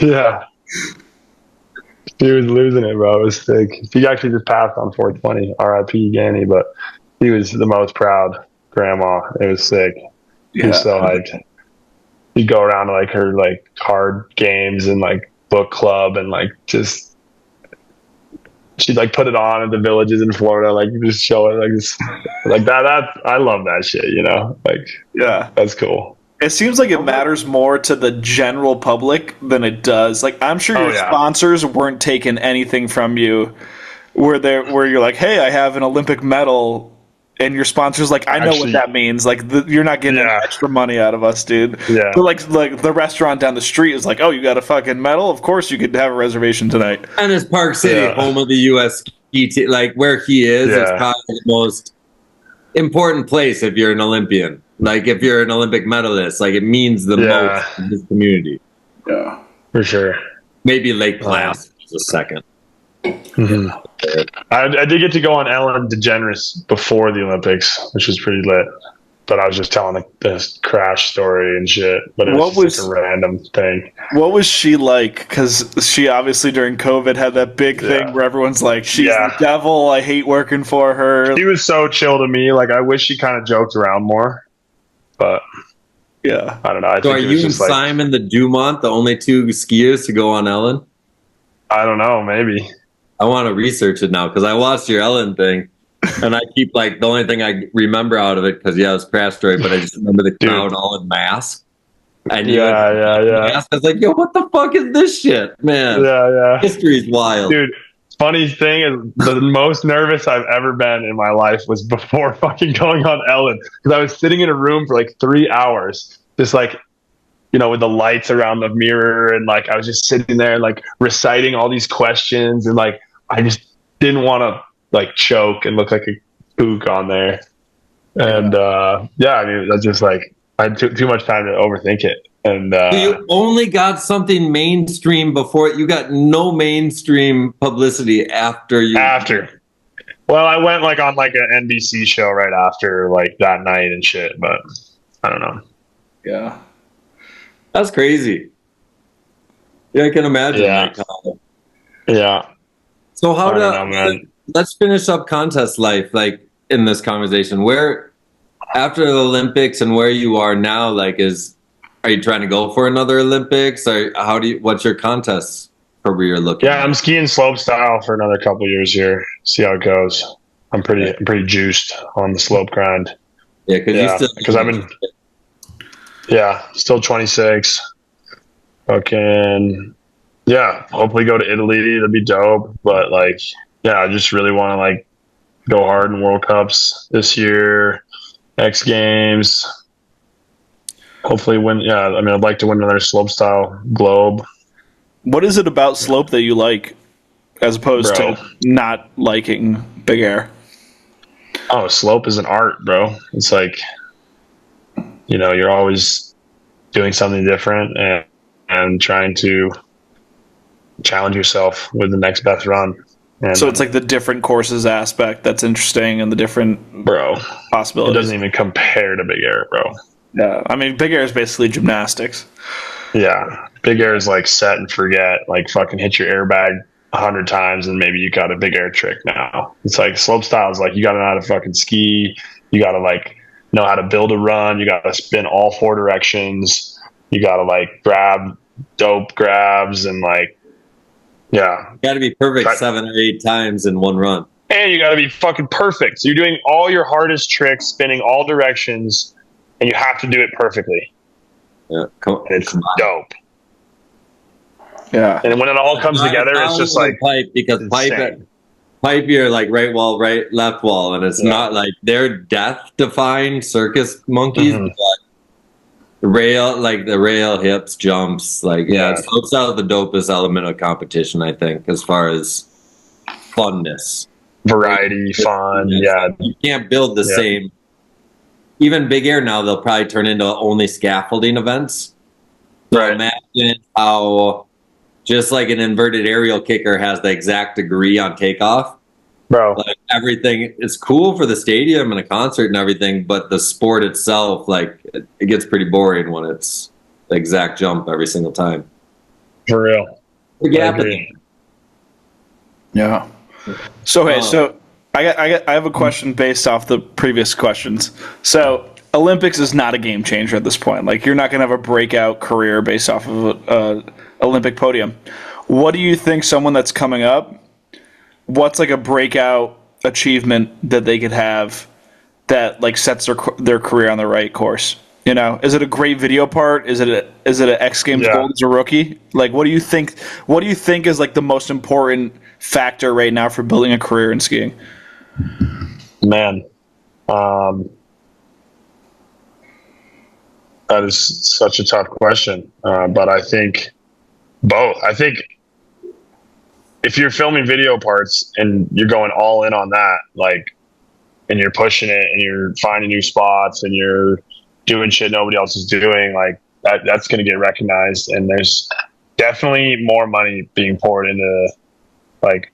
Yeah. She was losing it, bro. It was sick. She actually just passed on 420. R.I.P. Ganny, but he was the most proud grandma. It was sick. He was so hyped. He'd go around to like her like card games and like book club and like just she'd like put it on at the villages in Florida, like just show it like that. I love that shit, you know? Like, yeah, that's cool. It seems like it matters more to the general public than it does. Like, I'm sure your sponsors weren't taking anything from you where you're like, hey, I have an Olympic medal. And your sponsor's like, I know what that means. Like, you're not getting any extra money out of us, dude. Yeah. But like the restaurant down the street is like, oh, you got a fucking medal? Of course you could have a reservation tonight. And it's Park City, home of the U.S. ski team. Like, where he is, it's probably the most important place if you're an Olympian. Like, if you're an Olympic medalist, like, it means the most in this community. Yeah, for sure. Maybe Lake Placid is a second. Mm-hmm. I did get to go on Ellen DeGeneres before the Olympics, which was pretty lit. But I was just telling this crash story and shit. But it was just like a random thing. What was she like? Because she obviously during COVID had that big thing where everyone's like, she's the devil. I hate working for her. She was so chill to me. Like, I wish she kind of joked around more. but Yeah. I don't know. I So think are it was you and just like, Simon the Dumont, the only two skiers to go on Ellen? I don't know, maybe. I want to research it now because I watched your Ellen thing, and I keep like the only thing I remember out of it because it was Crash Story, but I just remember the Dude. clown all in mask. And Yeah. mask. I was like, yo, what the fuck is this shit, man? Yeah. History's wild. Dude, funny thing is, the most nervous I've ever been in my life was before fucking going on Ellen. Because I was sitting in a room for like 3 hours, just like, you know, with the lights around the mirror. And like, I was just sitting there, like, reciting all these questions. And like, I just didn't want to like choke and look like a kook on there. And I mean, that's just like, I had too much time to overthink it. And You only got something mainstream before you got no mainstream publicity after you. Well, I went like on like an NBC show right after like that night and shit, but I don't know. Yeah. That's crazy. Yeah, I can imagine. Yeah. Yeah. So how I don't know, man. let's finish up contest life, like in this conversation. Where after the Olympics and where you are now, like are you trying to go for another Olympics, or what's your contest career looking? Yeah, I'm skiing slope style for another couple years here. See how it goes. I'm pretty juiced on the slope grind. Yeah, because I've been still 26. Fucking hopefully go to Italy. That'd be dope. But like, I just really want to like go hard in World Cups this year, X Games. Hopefully win. Yeah, I mean, I'd like to win another slope style globe. What is it about slope that you like as opposed to not liking big air? Oh, slope is an art, bro. It's like, you know, you're always doing something different and trying to challenge yourself with the next best run. And so it's like the different courses aspect that's interesting and the different possibilities. It doesn't even compare to big air, bro. Yeah, I mean, big air is basically gymnastics. Yeah, big air is like set and forget. Like fucking hit your airbag 100 times and maybe you got a big air trick now. It's like slope style is like you got to know how to fucking ski. You got to like know how to build a run. You got to spin all 4 directions. You got to like grab dope grabs and like, got to be perfect 7 or 8 times in one run. And you got to be fucking perfect. So you're doing all your hardest tricks, spinning all directions, and you have to do it perfectly. Yeah, it's dope. Yeah, and when it all comes together, it's just like pipe because pipe you're like right wall, right left wall, and it's not like they're death-defying circus monkeys. But the rail hips jumps it's out the dopest element of competition, I think, as far as funness, variety, fun. You can't build the same. Even big air now, they'll probably turn into only scaffolding events. So imagine how just like an inverted aerial kicker has the exact degree on takeoff. Bro. Like everything is cool for the stadium and a concert and everything, but the sport itself, like it gets pretty boring when it's the exact jump every single time. For real. Yeah. So I have a question based off the previous questions. So Olympics is not a game changer at this point. Like you're not going to have a breakout career based off of a Olympic podium. What do you think someone that's coming up, what's like a breakout achievement that they could have that like sets their career on the right course? You know, is it a great video part? Is it an X Games gold as a rookie? Like, what do you think? What do you think is like the most important factor right now for building a career in skiing? Man, that is such a tough question. But I think both. I think if you're filming video parts and you're going all in on that, like, and you're pushing it and you're finding new spots and you're doing shit nobody else is doing, like that's going to get recognized. And there's definitely more money being poured into like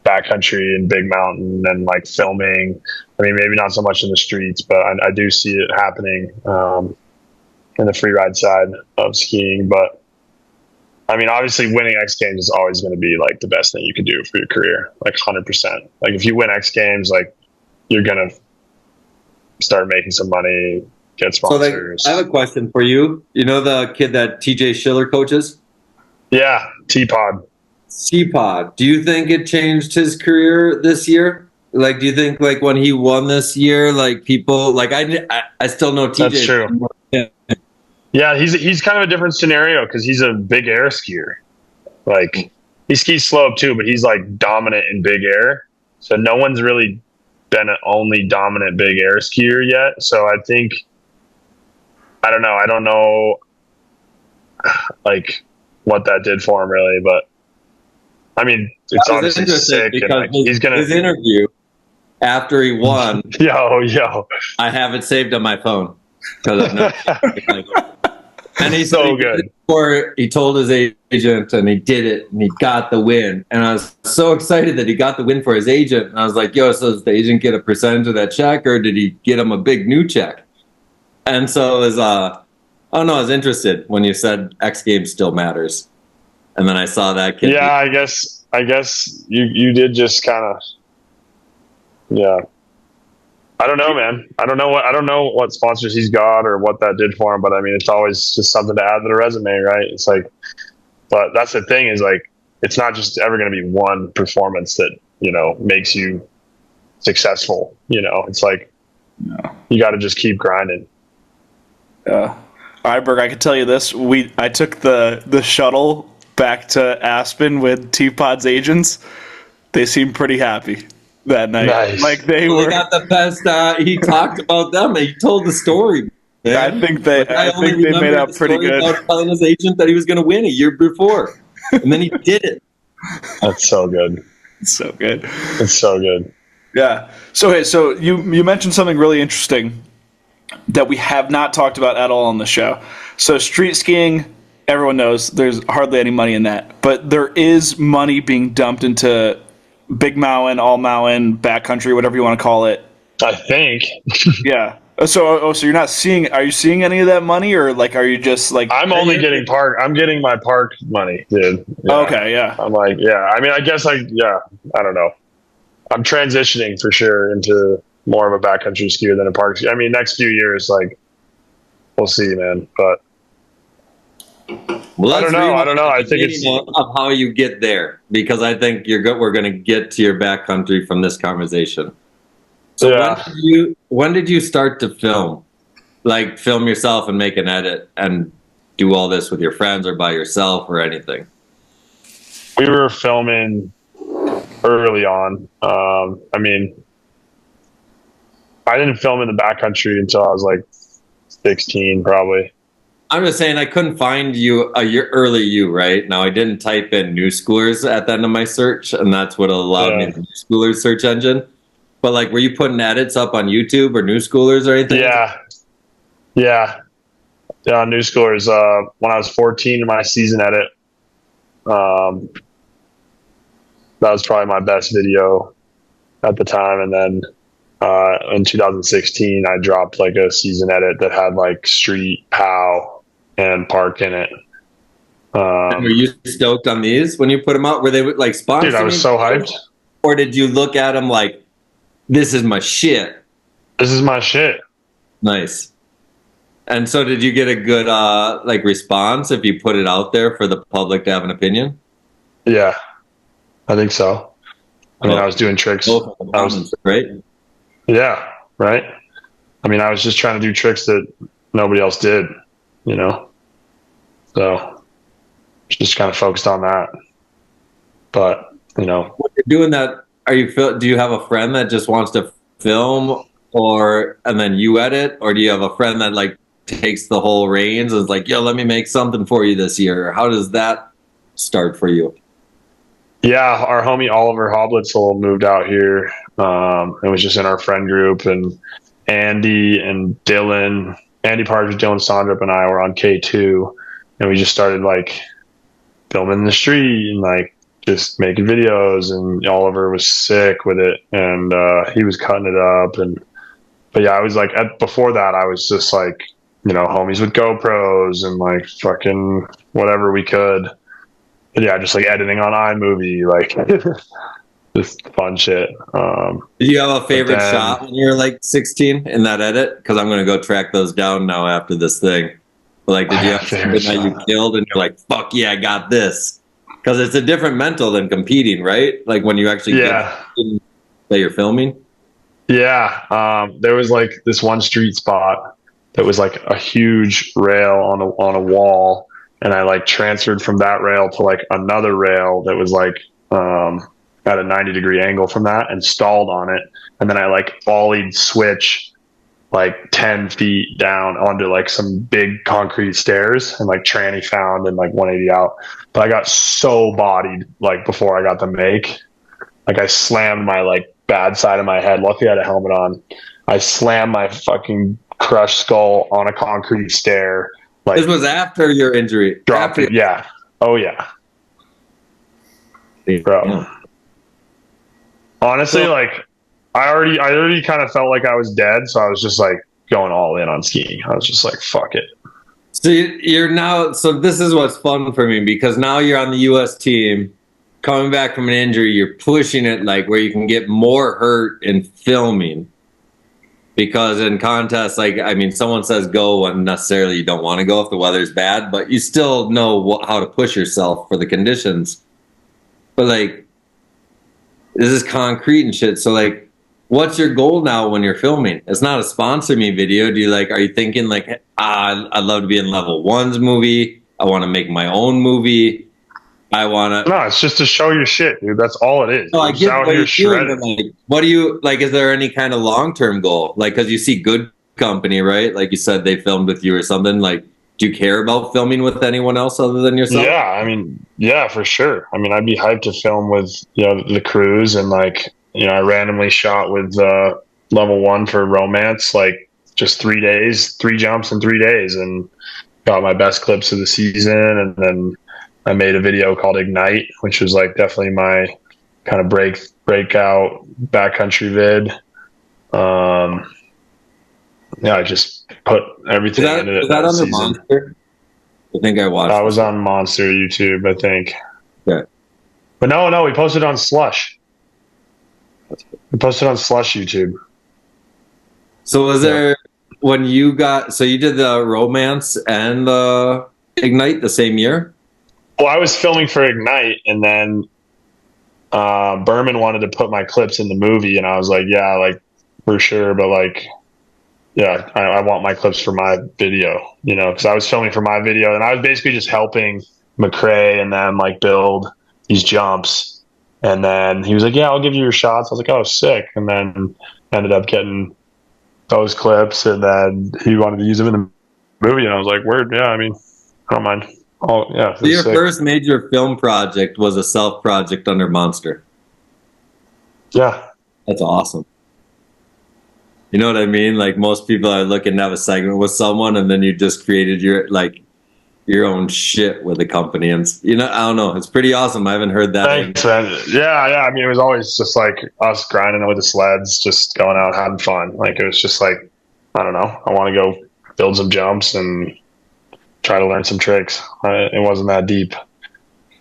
backcountry and big mountain and like filming. I mean, maybe not so much in the streets, but I do see it happening in the free ride side of skiing. But I mean, obviously winning X Games is always going to be like the best thing you can do for your career, like 100%. Like if you win X Games, like you're going to start making some money, get So sponsors. I have a question for you. You know the kid that TJ Schiller coaches? Yeah, T-Pod. C-Pod. Do you think it changed his career this year? Like, do you think like when he won this year, like people like I still know TJ. That's true. Yeah, he's kind of a different scenario because he's a big air skier. Like he skis slope too, but he's like dominant in big air. So no one's really been an only dominant big air skier yet. So I think I don't know like what that did for him really, but I mean it's obviously sick and like, he's gonna his interview after he won. yo. I have it saved on my phone because I'm not. And he's so good. He told his agent, and he did it, and he got the win. And I was so excited that he got the win for his agent. And I was like, "Yo, so does the agent get a percentage of that check, or did he get him a big new check?" And so it was, I was interested when you said X Games still matters, and then I saw that kid. Yeah, I guess you did just kind of, yeah. I don't know, man. I don't know what sponsors he's got or what that did for him, but I mean, it's always just something to add to the resume, right? It's like, but that's the thing is like, it's not just ever going to be one performance that, makes you successful. It's like, you got to just keep grinding. Yeah. All right, Berg, I can tell you this. I took the shuttle back to Aspen with T-Pod's agents. They seemed pretty happy that night. Nice. Like they Well, were. They got the best. He talked about them. He told the story. Man. I think they made out pretty good. About telling his agent that he was going to win a year before, and then he did it. That's so good. It's so good. It's so good. Yeah. So you mentioned something really interesting that we have not talked about at all on the show. So street skiing, everyone knows there's hardly any money in that, but there is money being dumped into big mountain, all mountain, backcountry, whatever you want to call it. I think. Yeah. So you're not seeing? Are you seeing any of that money, or like, are you just like? I'm only getting park. I'm getting my park money, dude. Yeah. Okay. Yeah. I'm like, yeah. I mean, I guess I don't know. I'm transitioning for sure into more of a backcountry skier than a park skier. I mean, next few years, like, we'll see, man. But well, I don't know. I think it's of how you get there, because I think we're going to get to your backcountry from this conversation. So yeah. when did you start to film? Like film yourself and make an edit and do all this with your friends or by yourself or anything? We were filming early on. I mean, I didn't film in the backcountry until I was like 16, probably. I'm just saying I couldn't find you early you, right? Now I didn't type in new schoolers at the end of my search, and that's what allowed me the new schoolers search engine. But like, were you putting edits up on YouTube or new schoolers or anything? Yeah. New schoolers. When I was 14 in my season edit, that was probably my best video at the time. And then in 2016, I dropped like a season edit that had like street, POW, and park in it. And were you stoked on these when you put them out? Were they like sponsored? Dude, I was so hyped. Or did you look at them like, this is my shit? This is my shit. Nice. And so did you get a good like response if you put it out there for the public to have an opinion? Yeah, I think so. I mean, I was doing tricks. Right? Yeah, right. I mean, I was just trying to do tricks that nobody else did, So just kind of focused on that. But, when you're doing that, do you have a friend that just wants to film and then you edit, or do you have a friend that like takes the whole reins and is like, yo, let me make something for you this year? How does that start for you? Yeah, our homie Oliver Hoblitzel moved out here. It was just in our friend group, and Andy and Dylan, Andy Partridge, Dylan Sondrup, and I were on K2, and we just started like filming in the street and like just making videos, and Oliver was sick with it, and he was cutting it up. But yeah, I was like, before that, I was just like, homies with GoPros and like fucking whatever we could. And yeah, just like editing on iMovie, like just fun shit. Did you have a favorite then- shot when you were like 16 in that edit? Because I'm gonna go track those down now after this thing. Like, did you have something that you killed and you're like, fuck yeah, I got this? Because it's a different mental than competing, right? Like when you actually get that you're filming. Yeah, there was like this one street spot that was like a huge rail on a wall, and I like transferred from that rail to like another rail that was like at a 90-degree angle from that, and stalled on it, and then I like ollied switch like 10 feet down onto like some big concrete stairs, and like tranny found and like 180 out. But I got so bodied like before I got the make. Like I slammed my like bad side of my head. Luckily I had a helmet on. I slammed my fucking crushed skull on a concrete stair. Like, this was after your injury. Dropped it. Yeah. Oh yeah. Bro. Yeah. Honestly, like I already kind of felt like I was dead, so I was just like going all in on skiing. I was just like, fuck it. So you're now, so this is what's fun for me, because now you're on the US team, coming back from an injury, you're pushing it like where you can get more hurt in filming. Because in contests, like, I mean, someone says go when necessarily you don't want to go if the weather's bad, but you still know how to push yourself for the conditions. But like, this is concrete and shit. So like, what's your goal now when you're filming? It's not a sponsor me video. Do you like, are you thinking like, I'd love to be in Level 1's movie. I want to make my own movie. I want to. No, it's just to show your shit, dude. That's all it is. No, I Just get out what here you're feeling, shredding. but, like, what do you like? Is there any kind of long-term goal? Like, because you see Good Company, right? Like you said, they filmed with you or something. Like, do you care about filming with anyone else other than yourself? Yeah, I mean, yeah, for sure. I mean, I'd be hyped to film with, you know, the crews, and like, you know, I randomly shot with Level 1 for Romance, like just 3 days, 3 jumps in 3 days, and got my best clips of the season. And then I made a video called Ignite, which was like definitely my kind of breakout backcountry vid. Yeah, I just put everything into it. Is that on the Monster? I think I watched. I was on Monster YouTube, I think. Yeah. But no, we posted on Slush. We posted on Slush YouTube. So was there when you got? So you did the Romance and the Ignite the same year? Well, I was filming for Ignite, and then Berman wanted to put my clips in the movie, and I was like, yeah, like for sure, but like, yeah, I want my clips for my video, you know, because I was filming for my video, and I was basically just helping McRae and them like build these jumps. And then he was like, yeah, I'll give you your shots. I was like, oh, sick. And then ended up getting those clips, and then he wanted to use them in the movie, and I was like, word, yeah, I mean, I don't mind. Oh yeah. So your sick. first major film project was a self project under Monster. Yeah. That's awesome. You know what I mean? Like most people are looking to have a segment with someone, and then you just created your own shit with a company, and you know, I don't know, it's pretty awesome. I haven't heard that. Thanks, man. Yeah. I mean, it was always just like us grinding with the sleds, just going out having fun. Like it was just like, I don't know, I want to go build some jumps and try to learn some tricks. It wasn't that deep.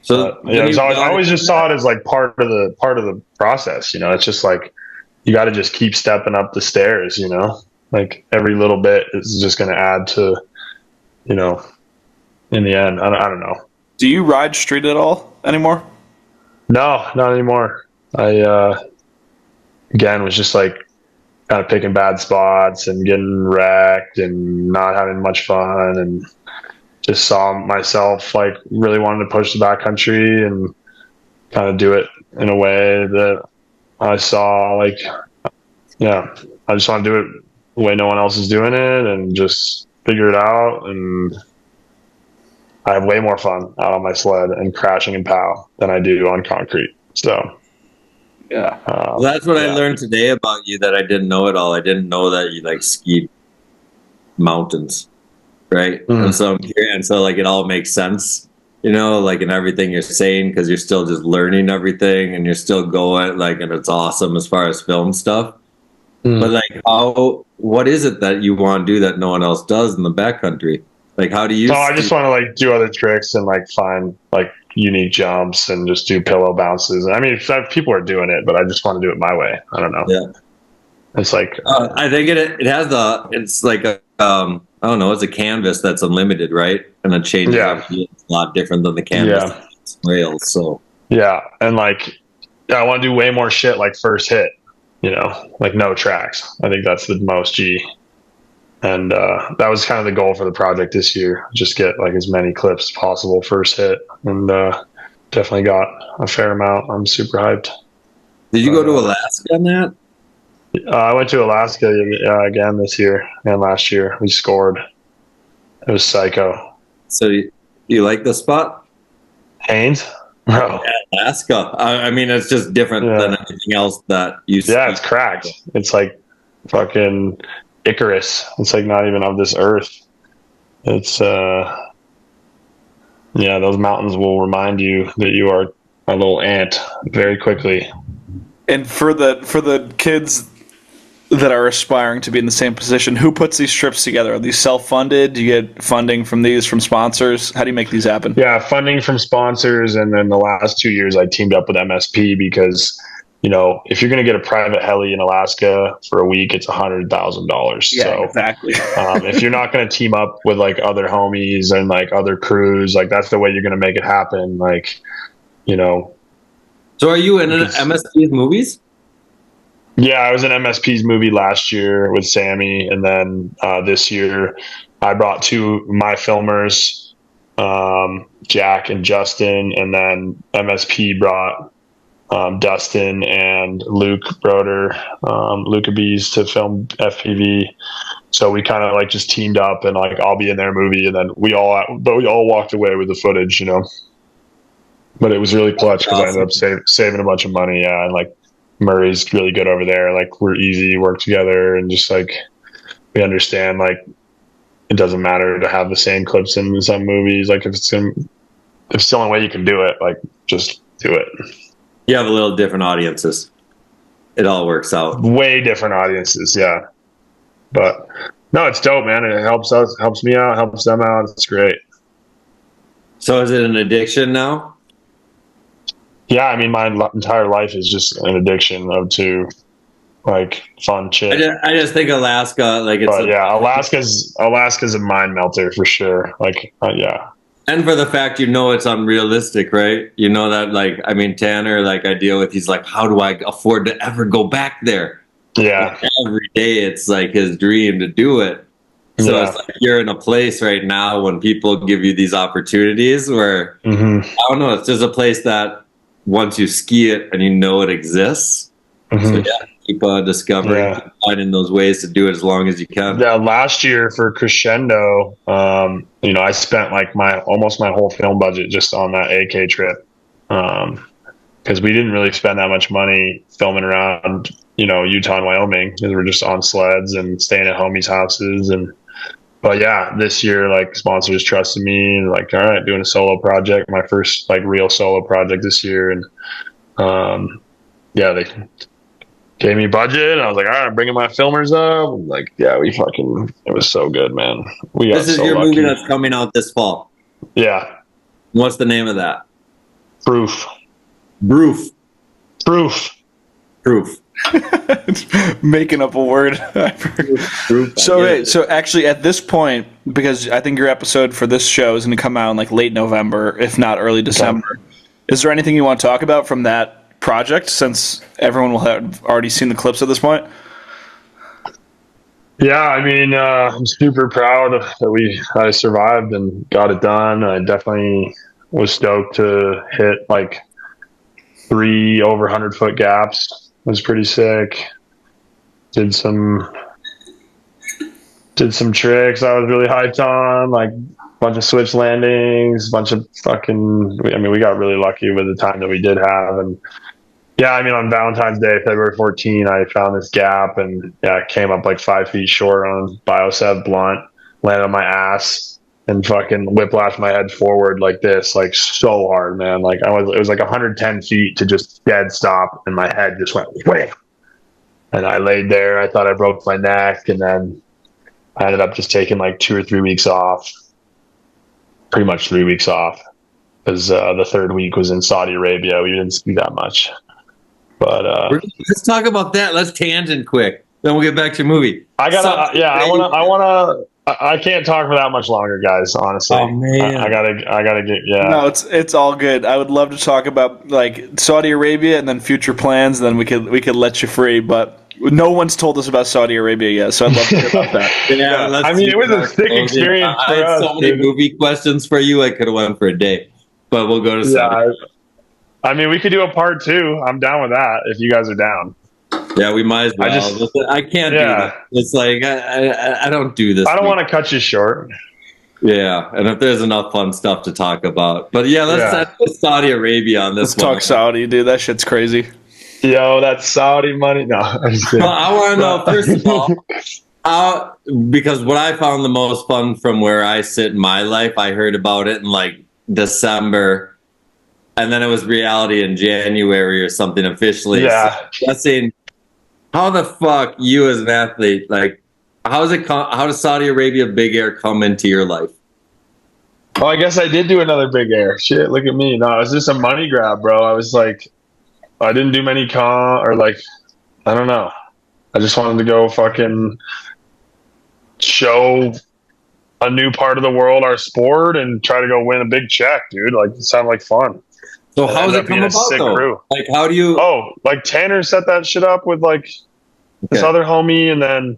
So Yeah, I always just saw it as like part of the process. You know, it's just like you got to just keep stepping up the stairs. You know, like every little bit is just going to add to, you know, in the end. I don't know. Do you ride street at all anymore? No, not anymore. I again was just like kind of picking bad spots and getting wrecked and not having much fun, and just saw myself like really wanting to push the backcountry and kind of do it in a way that I saw like, yeah, I just want to do it the way no one else is doing it and just figure it out. And I have way more fun out on my sled and crashing and pow than I do on concrete. So, Yeah. Well, that's what I learned today about you that I didn't know at all. I didn't know that you like skied mountains, right? And so I'm here, and so like it all makes sense, you know, like in everything you're saying, because you're still just learning everything and you're still going like, and it's awesome as far as film stuff. But like, what is it that you want to do that no one else does in the backcountry? Like, how do you? So I just want to like do other tricks and like find like unique jumps and just do pillow bounces. I mean, people are doing it, but I just want to do it my way. I don't know. Yeah. It's like I think it has it's like a I don't know, it's a canvas that's unlimited, right? And it changes. Yeah. It's a lot different than the canvas rails. So yeah, and like I want to do way more shit like first hit, like no tracks. I think that's the most G. And that was kind of the goal for the project this year. Just get like as many clips as possible first hit, and definitely got a fair amount. I'm super hyped. Did you go to Alaska on that? I went to Alaska again this year and last year. We scored. It was psycho. So you like the spot? Haynes? No. Alaska. I mean, it's just different than anything else that you see. Yeah, it's cracked. It's like fucking Icarus. It's like not even of this earth. It's those mountains will remind you that you are a little ant very quickly. And for the kids that are aspiring to be in the same position, who puts these trips together? Are these self-funded? Do you get funding from sponsors? How do you make these happen? Yeah, funding from sponsors, and then the last 2 years I teamed up with MSP because if you're going to get a private heli in Alaska for a week, it's $100,000. Yeah, so, exactly. if you're not going to team up with like other homies and like other crews, like that's the way you're going to make it happen. Like, So are you in MSP's movies? Yeah, I was in MSP's movie last year with Sammy, and then this year I brought two of my filmers, Jack and Justin, and then MSP brought Dustin and Luke Broder, Luca Bees to film FPV. So we kind of like just teamed up, and like I'll be in their movie, and then we all walked away with the footage, But it was really clutch because I ended up saving a bunch of money. Yeah, and like Murray's really good over there. Like we're easy, work together, and just like we understand. Like it doesn't matter to have the same clips in some movies. Like if it's the only way you can do it, like just do it. You have a little different audiences. It all works out. Way different audiences, yeah. But no, it's dope, man. It helps us, helps me out, helps them out. It's great. So is it an addiction now? Yeah, I mean, my entire life is just an addiction to like fun shit. I just think Alaska, like it's. But Alaska's a mind melter for sure. Like, yeah. And for the fact it's unrealistic, right? You know that, like, I mean, Tanner, like I deal with, he's like, how do I afford to ever go back there? Yeah. Like, every day it's like his dream to do it. So it's like you're in a place right now when people give you these opportunities where, I don't know, it's just a place that once you ski it and it exists. So yeah, keep discovering, keep finding those ways to do it as long as you can. Yeah, last year for Crescendo, I spent like almost my whole film budget just on that AK trip. Because we didn't really spend that much money filming around, Utah and Wyoming, because we're just on sleds and staying at homies' houses. But yeah, this year, like sponsors trusted me and like, all right, doing a solo project, my first like real solo project this year. And they gave me budget. And I was like, all right, I'm bringing my filmers up. And like, yeah, it was so good, man. This is your movie that's coming out this fall. Yeah. What's the name of that? Proof. Making up a word. So actually at this point, because I think your episode for this show is going to come out in like late November, if not early December, is there anything you want to talk about from that project, since everyone will have already seen the clips at this point? Yeah, I mean, I'm super proud that I survived and got it done. I definitely was stoked to hit like 3 over 100-foot gaps. It was pretty sick. Did some tricks I was really hyped on, like a bunch of switch landings, bunch of we got really lucky with the time that we did have. And yeah, I mean, on Valentine's Day, February 14, I found this gap and I came up like 5 feet short on Biosev blunt, landed on my ass and fucking whiplashed my head forward like this, like so hard, man. Like it was like 110 feet to just dead stop, and my head just went wham. And I laid there. I thought I broke my neck, and then I ended up just taking like 2 or 3 weeks off. pretty much 3 weeks off because the third week was in Saudi Arabia. We didn't see that much. But let's talk about that. Let's tangent quick. Then we'll get back to your movie. I can't talk for that much longer, guys. Honestly, oh man, I gotta get. Yeah, no, it's all good. I would love to talk about like Saudi Arabia and then future plans. Then we could let you free, but no one's told us about Saudi Arabia yet, so I'd love to hear about that. Yeah, I mean, it was a sick experience. I had so many movie questions for you. I could have went for a day, but we'll go to Saudi. I mean, we could do a part 2. I'm down with that if you guys are down. Yeah, we might as well. I can't do that. It's like I don't do this. I don't want to cut you short. Yeah, and if there's enough fun stuff to talk about, but yeah, let's set Saudi Arabia on this. Let's talk Saudi, dude. That shit's crazy. Yo, that Saudi money. No, I'm just kidding. Well, I want to know first of all, because what I found the most fun from where I sit in my life, I heard about it in like December. And then it was reality in January or something officially. Yeah. So that's saying, how the fuck you as an athlete, like, how does Saudi Arabia Big Air come into your life? Oh, I guess I did do another Big Air. Shit, look at me. No, it was just a money grab, bro. I was like, I didn't do many I don't know. I just wanted to go fucking show a new part of the world our sport and try to go win a big check, dude. Like, it sounded like fun. So how does it come about, though? Crew. Like, how do you... Oh, like Tanner set that shit up with, like, this other homie, and then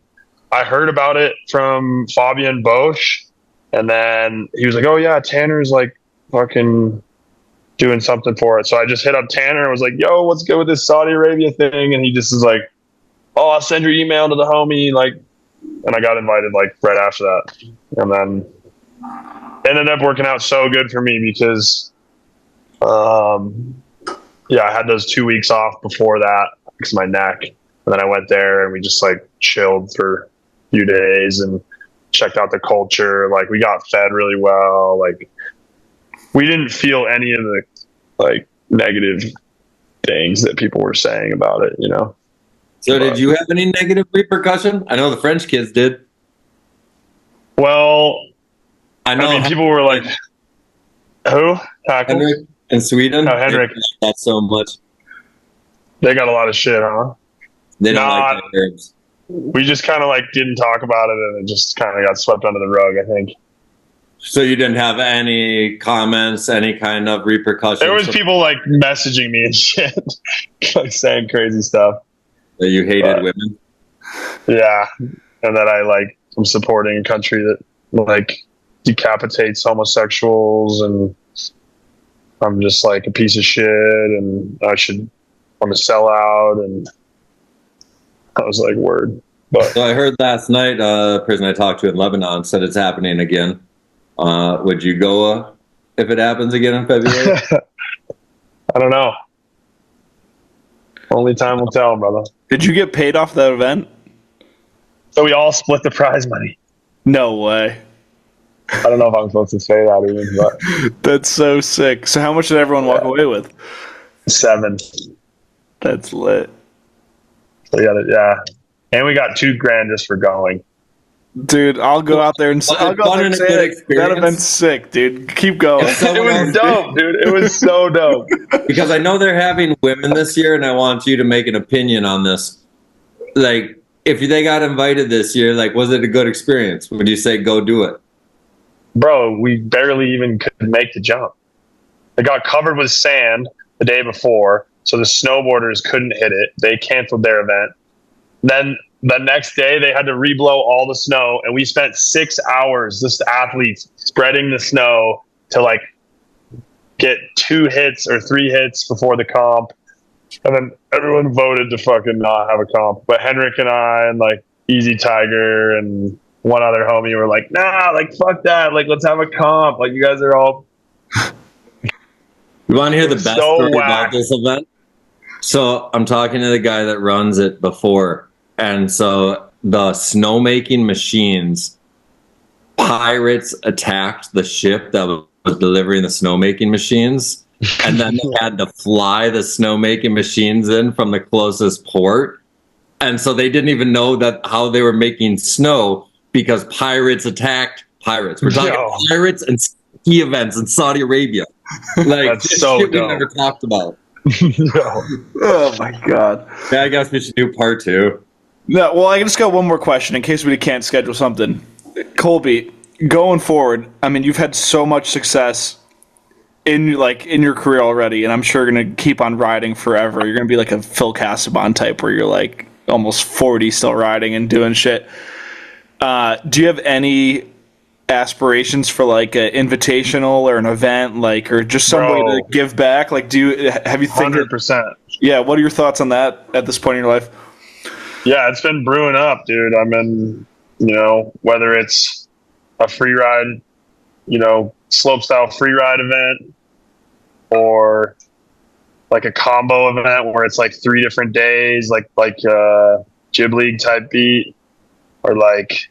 I heard about it from Fabian Bosch, and then he was like, oh, yeah, Tanner's, like, fucking doing something for it. So I just hit up Tanner and was like, yo, what's good with this Saudi Arabia thing? And he just is like, oh, I'll send your email to the homie, like, and I got invited, like, right after that. And then it ended up working out so good for me because... I had those 2 weeks off before that because of my neck, and then I went there and we just like chilled for a few days and checked out the culture. Like, we got fed really well. Like, we didn't feel any of the like negative things that people were saying about it, you know? So did you have any negative repercussion? I know the French kids did. Well, I mean, people were like, who? Henrik in Sweden? No, Henrik. Not so much. They got a lot of shit, huh? They don't like the herbs. We just kind of like didn't talk about it, and it just kind of got swept under the rug, I think. So you didn't have any comments, any kind of repercussions? There was people like messaging me and shit, like saying crazy stuff. That you hated women? Yeah. And that I'm supporting a country that like decapitates homosexuals, and I'm just like a piece of shit, and I'm a sellout, and I was like, word. But so I heard last night, a person I talked to in Lebanon said it's happening again. Would you go if it happens again in February? I don't know. Only time will tell, brother. Did you get paid off that event? So we all split the prize money. No way. I don't know if I'm supposed to say that even, but that's so sick. So how much did everyone walk away with? 7. That's lit. So yeah. And we got $2,000 just for going. Dude, I'll go out there and say that event's sick, dude. Keep going. It was dope, dude. It was so dope. Because I know they're having women this year, and I want you to make an opinion on this. Like, if they got invited this year, like, was it a good experience? Would you say go do it? Bro, we barely even could make the jump. It got covered with sand the day before, so the snowboarders couldn't hit it. They canceled their event. Then the next day, they had to reblow all the snow, and we spent 6 hours, just athletes, spreading the snow to, like, get 2 hits or 3 hits before the comp. And then everyone voted to fucking not have a comp. But Henrik and I and, like, Easy Tiger and one other homie were like, nah, like, fuck that. Like, let's have a comp. Like, you guys are all... You want to hear the best story about this event? So I'm talking to the guy that runs it before. And so the snowmaking machines, pirates attacked the ship that was delivering the snowmaking machines. And then they had to fly the snowmaking machines in from the closest port. And so they didn't even know how they were making snow because pirates attacked pirates. We're talking pirates and ski events in Saudi Arabia. Like, That's this so shit we dope. never talked about. Yo. Oh my god. Yeah, I guess we should do part 2. No, well, I just got one more question in case we can't schedule something. Colby, going forward, I mean, you've had so much success in your career already, and I'm sure you're gonna keep on riding forever. You're gonna be like a Phil Casabon type, where you're like almost 40 still riding and doing shit. Do you have any aspirations for like an invitational or an event, like, or just some way to give back? Like, have you think 100%. Yeah, what are your thoughts on that at this point in your life? Yeah, it's been brewing up, dude. I mean, whether it's a free ride, slope style free ride event, or like a combo event where it's like 3 different days, like Jib League type beat, or like,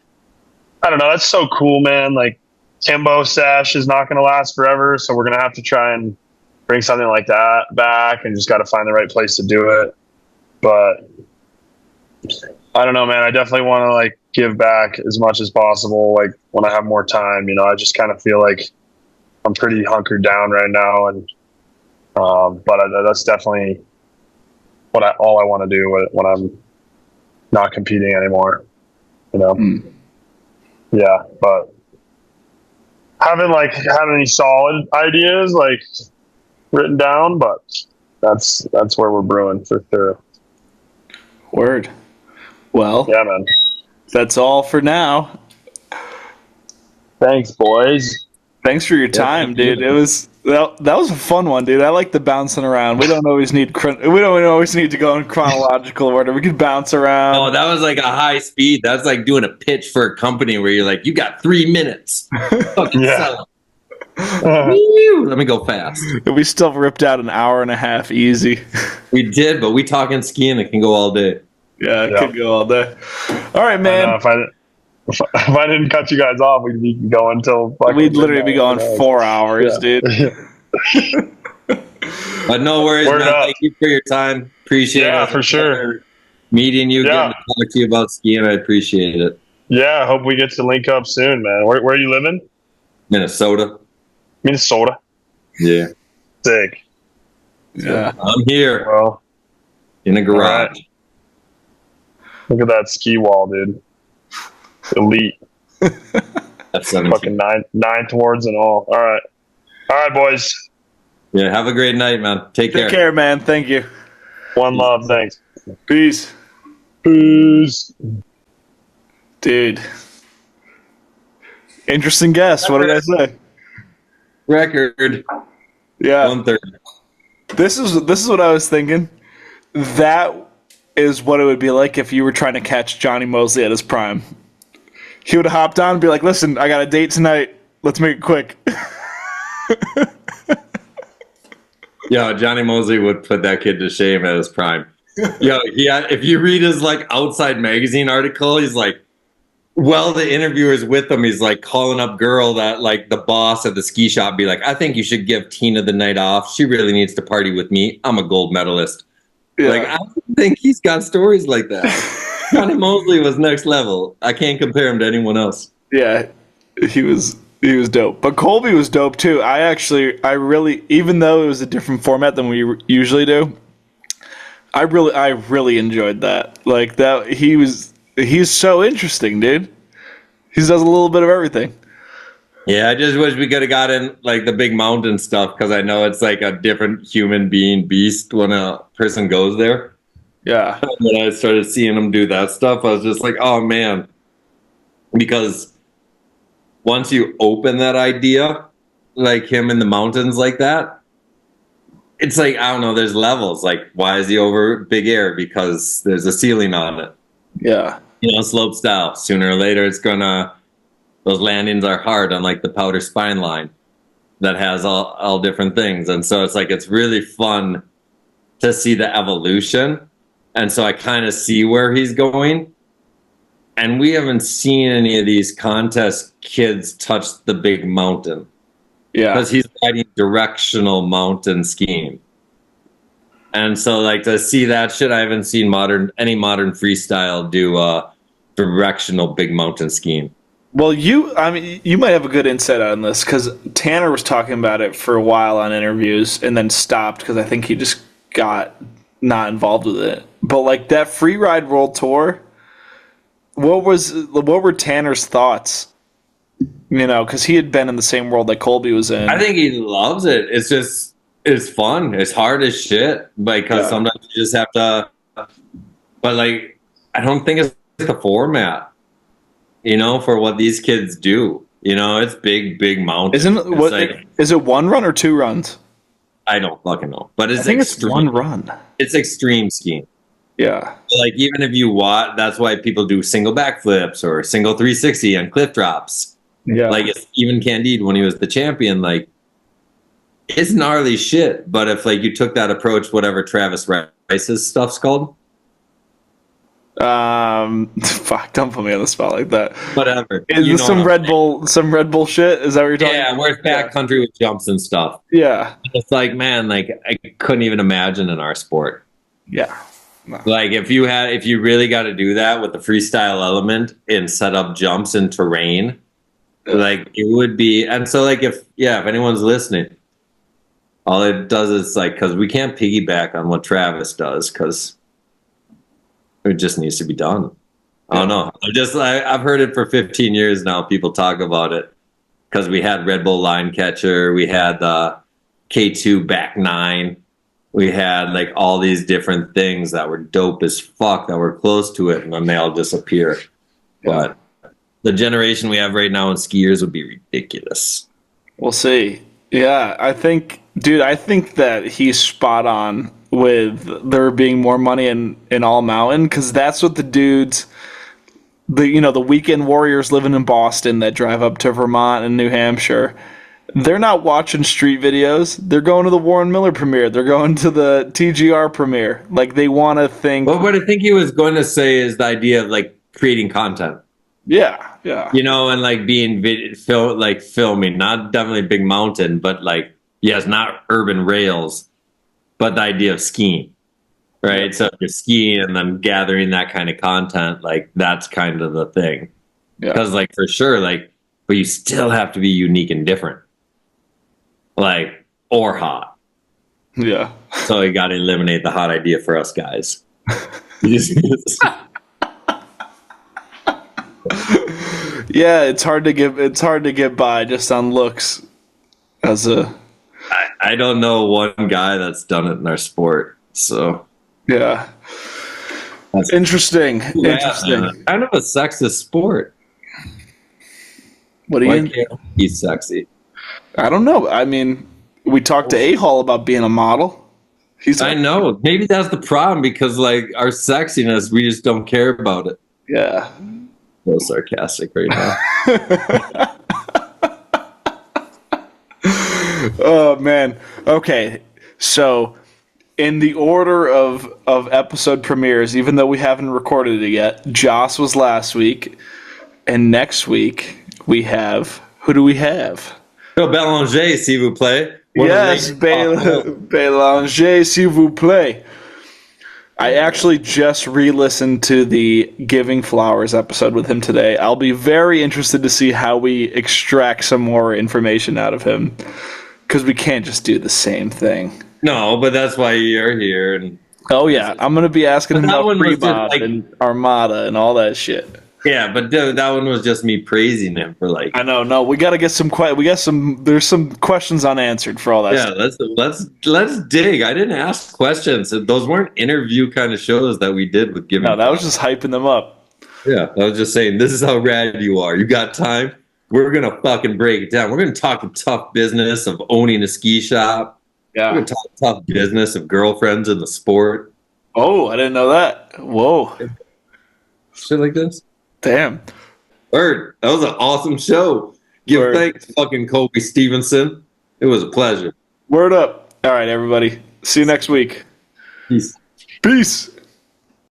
I don't know. That's so cool, man. Like, Kimbo Sash is not going to last forever, so we're going to have to try and bring something like that back, and just got to find the right place to do it. But I don't know, man. I definitely want to like give back as much as possible. Like, when I have more time, I just kind of feel like I'm pretty hunkered down right now, and that's definitely all I want to do when I'm not competing anymore. Yeah, but haven't had any solid ideas like written down, but that's where we're brewing for sure. Word. Well, yeah, man. That's all for now. Thanks, boys. Thanks for your time, dude. That was a fun one, dude. I like the bouncing around. We don't always need to go in chronological order. We could bounce around. Oh, that was like a high speed. That's like doing a pitch for a company where you're like, you got 3 minutes. Fucking sell it. Let me go fast. We still ripped out an hour and a half easy. We did, but we talking skiing. It can go all day. Yeah, it could go all day. All right, man. If I didn't cut you guys off, we'd be going until we'd literally be going 4 hours, dude. But no worries, man. Thank you for your time. Appreciate it. Yeah, for sure. Meeting you, getting to talk to you about skiing, I appreciate it. Yeah, I hope we get to link up soon, man. Where are you living? Minnesota. Yeah. Sick. Yeah. I'm here. Well, in a garage. Right. Look at that ski wall, dude. Elite. That's fucking nine towards and all. All right, boys. Yeah, have a great night, man. Take care. Take care, man. Thank you. One love. Thanks. Peace. Dude. Interesting guess. What did I say? Record. Yeah. 130. This is what I was thinking. That is what it would be like if you were trying to catch Johnny Mosley at his prime. He would have hopped on and be like, listen, I got a date tonight. Let's make it quick. Yo, Johnny Mosley would put that kid to shame at his prime. Yo, if you read his Outside Magazine article, he's like, well, the interviewer's with him. He's like calling up girl that the boss at the ski shop be like, I think you should give Tina the night off. She really needs to party with me. I'm a gold medalist. Yeah. I think he's got stories like that. Johnny Mosley was next level. I can't compare him to anyone else. Yeah, he was dope. But Colby was dope too. I really, even though it was a different format than we usually do, I really enjoyed that. He's so interesting, dude. He does a little bit of everything. Yeah, I just wish we could have gotten the big mountain stuff, because I know it's a different human being beast when a person goes there. Yeah. When I started seeing him do that stuff, I was just like, oh man. Because once you open that idea, like him in the mountains like that, it's I don't know, there's levels. Why is he over big air? Because there's a ceiling on it. Yeah. Slope style. Sooner or later, those landings are hard on the powder spine line that has all different things. And so it's really fun to see the evolution. And so I kind of see where he's going. And we haven't seen any of these contest kids touch the big mountain. Yeah. Because he's riding directional mountain skiing. And so to see that shit, I haven't seen any modern freestyle do directional big mountain skiing. Well, you might have a good insight on this because Tanner was talking about it for a while on interviews and then stopped because I think he just got not involved with it. But like that Free Ride World Tour, what were Tanner's thoughts? You know, because he had been in the same world that Colby was in. I think he loves it. It's fun. It's hard as shit because sometimes you just have to. But like, I don't think it's the format. You know, for what these kids do. You know, it's big mountains. Is it one run or two runs? I don't fucking know. But I think it's one run. It's extreme skiing. Yeah. Like even if you watch, that's why people do single backflips or single 360 on cliff drops. Yeah. Like even Candide when he was the champion, like it's gnarly shit. But if like you took that approach, whatever Travis Rice's stuff's called. Fuck, don't put me on the spot like that. Whatever. Is this some Red Bull shit? Is that what you're talking about? Yeah, where it's backcountry with jumps and stuff. Yeah. It's like, man, like I couldn't even imagine in our sport. Yeah. No. Like if you really got to do that with the freestyle element and set up jumps in terrain, like it would be. And so like if anyone's listening, all it does is like, cause we can't piggyback on what Travis does cause it just needs to be done. I don't know. I've heard it for 15 years now. People talk about it because we had Red Bull line catcher. We had the K2 back 9. We had like all these different things that were dope as fuck that were close to it. And then they all disappear. But the generation we have right now in skiers would be ridiculous. We'll see. Yeah, I think that he's spot on with there being more money in all mountain because that's what the dudes, the weekend warriors living in Boston that drive up to Vermont and New Hampshire, they're not watching street videos. They're going to the Warren Miller premiere. They're going to the TGR premiere. Like they want to think. Well, what I think he was going to say is the idea of like creating content. Yeah. You know, and like being filming, not definitely big mountain, but like yes, not urban rails. But the idea of skiing, right? Yeah. So if you're skiing and then gathering that kind of content, like that's kind of the thing. Because like for sure, like, but you still have to be unique and different. Like, or hot. Yeah. So you got to eliminate the hot idea for us guys. Yeah, it's hard to get by just on looks as a I don't know one guy that's done it in our sport. So yeah, that's interesting. Interesting. Kind of a sexist sport. What do you? Can't he's sexy. I don't know. I mean, we talked to A-Hall about being a model. I know. Maybe that's the problem because like our sexiness, we just don't care about it. Yeah. A little sarcastic right now. Oh man. Okay. So in the order of episode premieres, even though we haven't recorded it yet, Joss was last week, and next week we have who do we have? Bélanger, s'il vous plaît. Yes, Bélanger, s'il vous plaît. I actually just re-listened to the Giving Flowers episode with him today. I'll be very interested to see how we extract some more information out of him. Because we can't just do the same thing. No, but that's why you're here. And oh, yeah. I'm going to be asking him about Fremont and Armada and all that shit. Yeah, but that one was just me praising him for like. I know. No, we got to get some. There's some questions unanswered for all that. Yeah, stuff. let's dig. I didn't ask questions. Those weren't interview kind of shows that we did with Giving. No, that was just hyping them up. Yeah, I was just saying this is how rad you are. You got time? We're gonna fucking break it down. We're gonna talk the tough business of owning a ski shop. Yeah, we're gonna talk the tough business of girlfriends in the sport. Oh, I didn't know that. Whoa, shit like this. Damn. Word. That was an awesome show. Give thanks, fucking Colby Stevenson. It was a pleasure. Word up. All right, everybody. See you next week. Peace. Peace.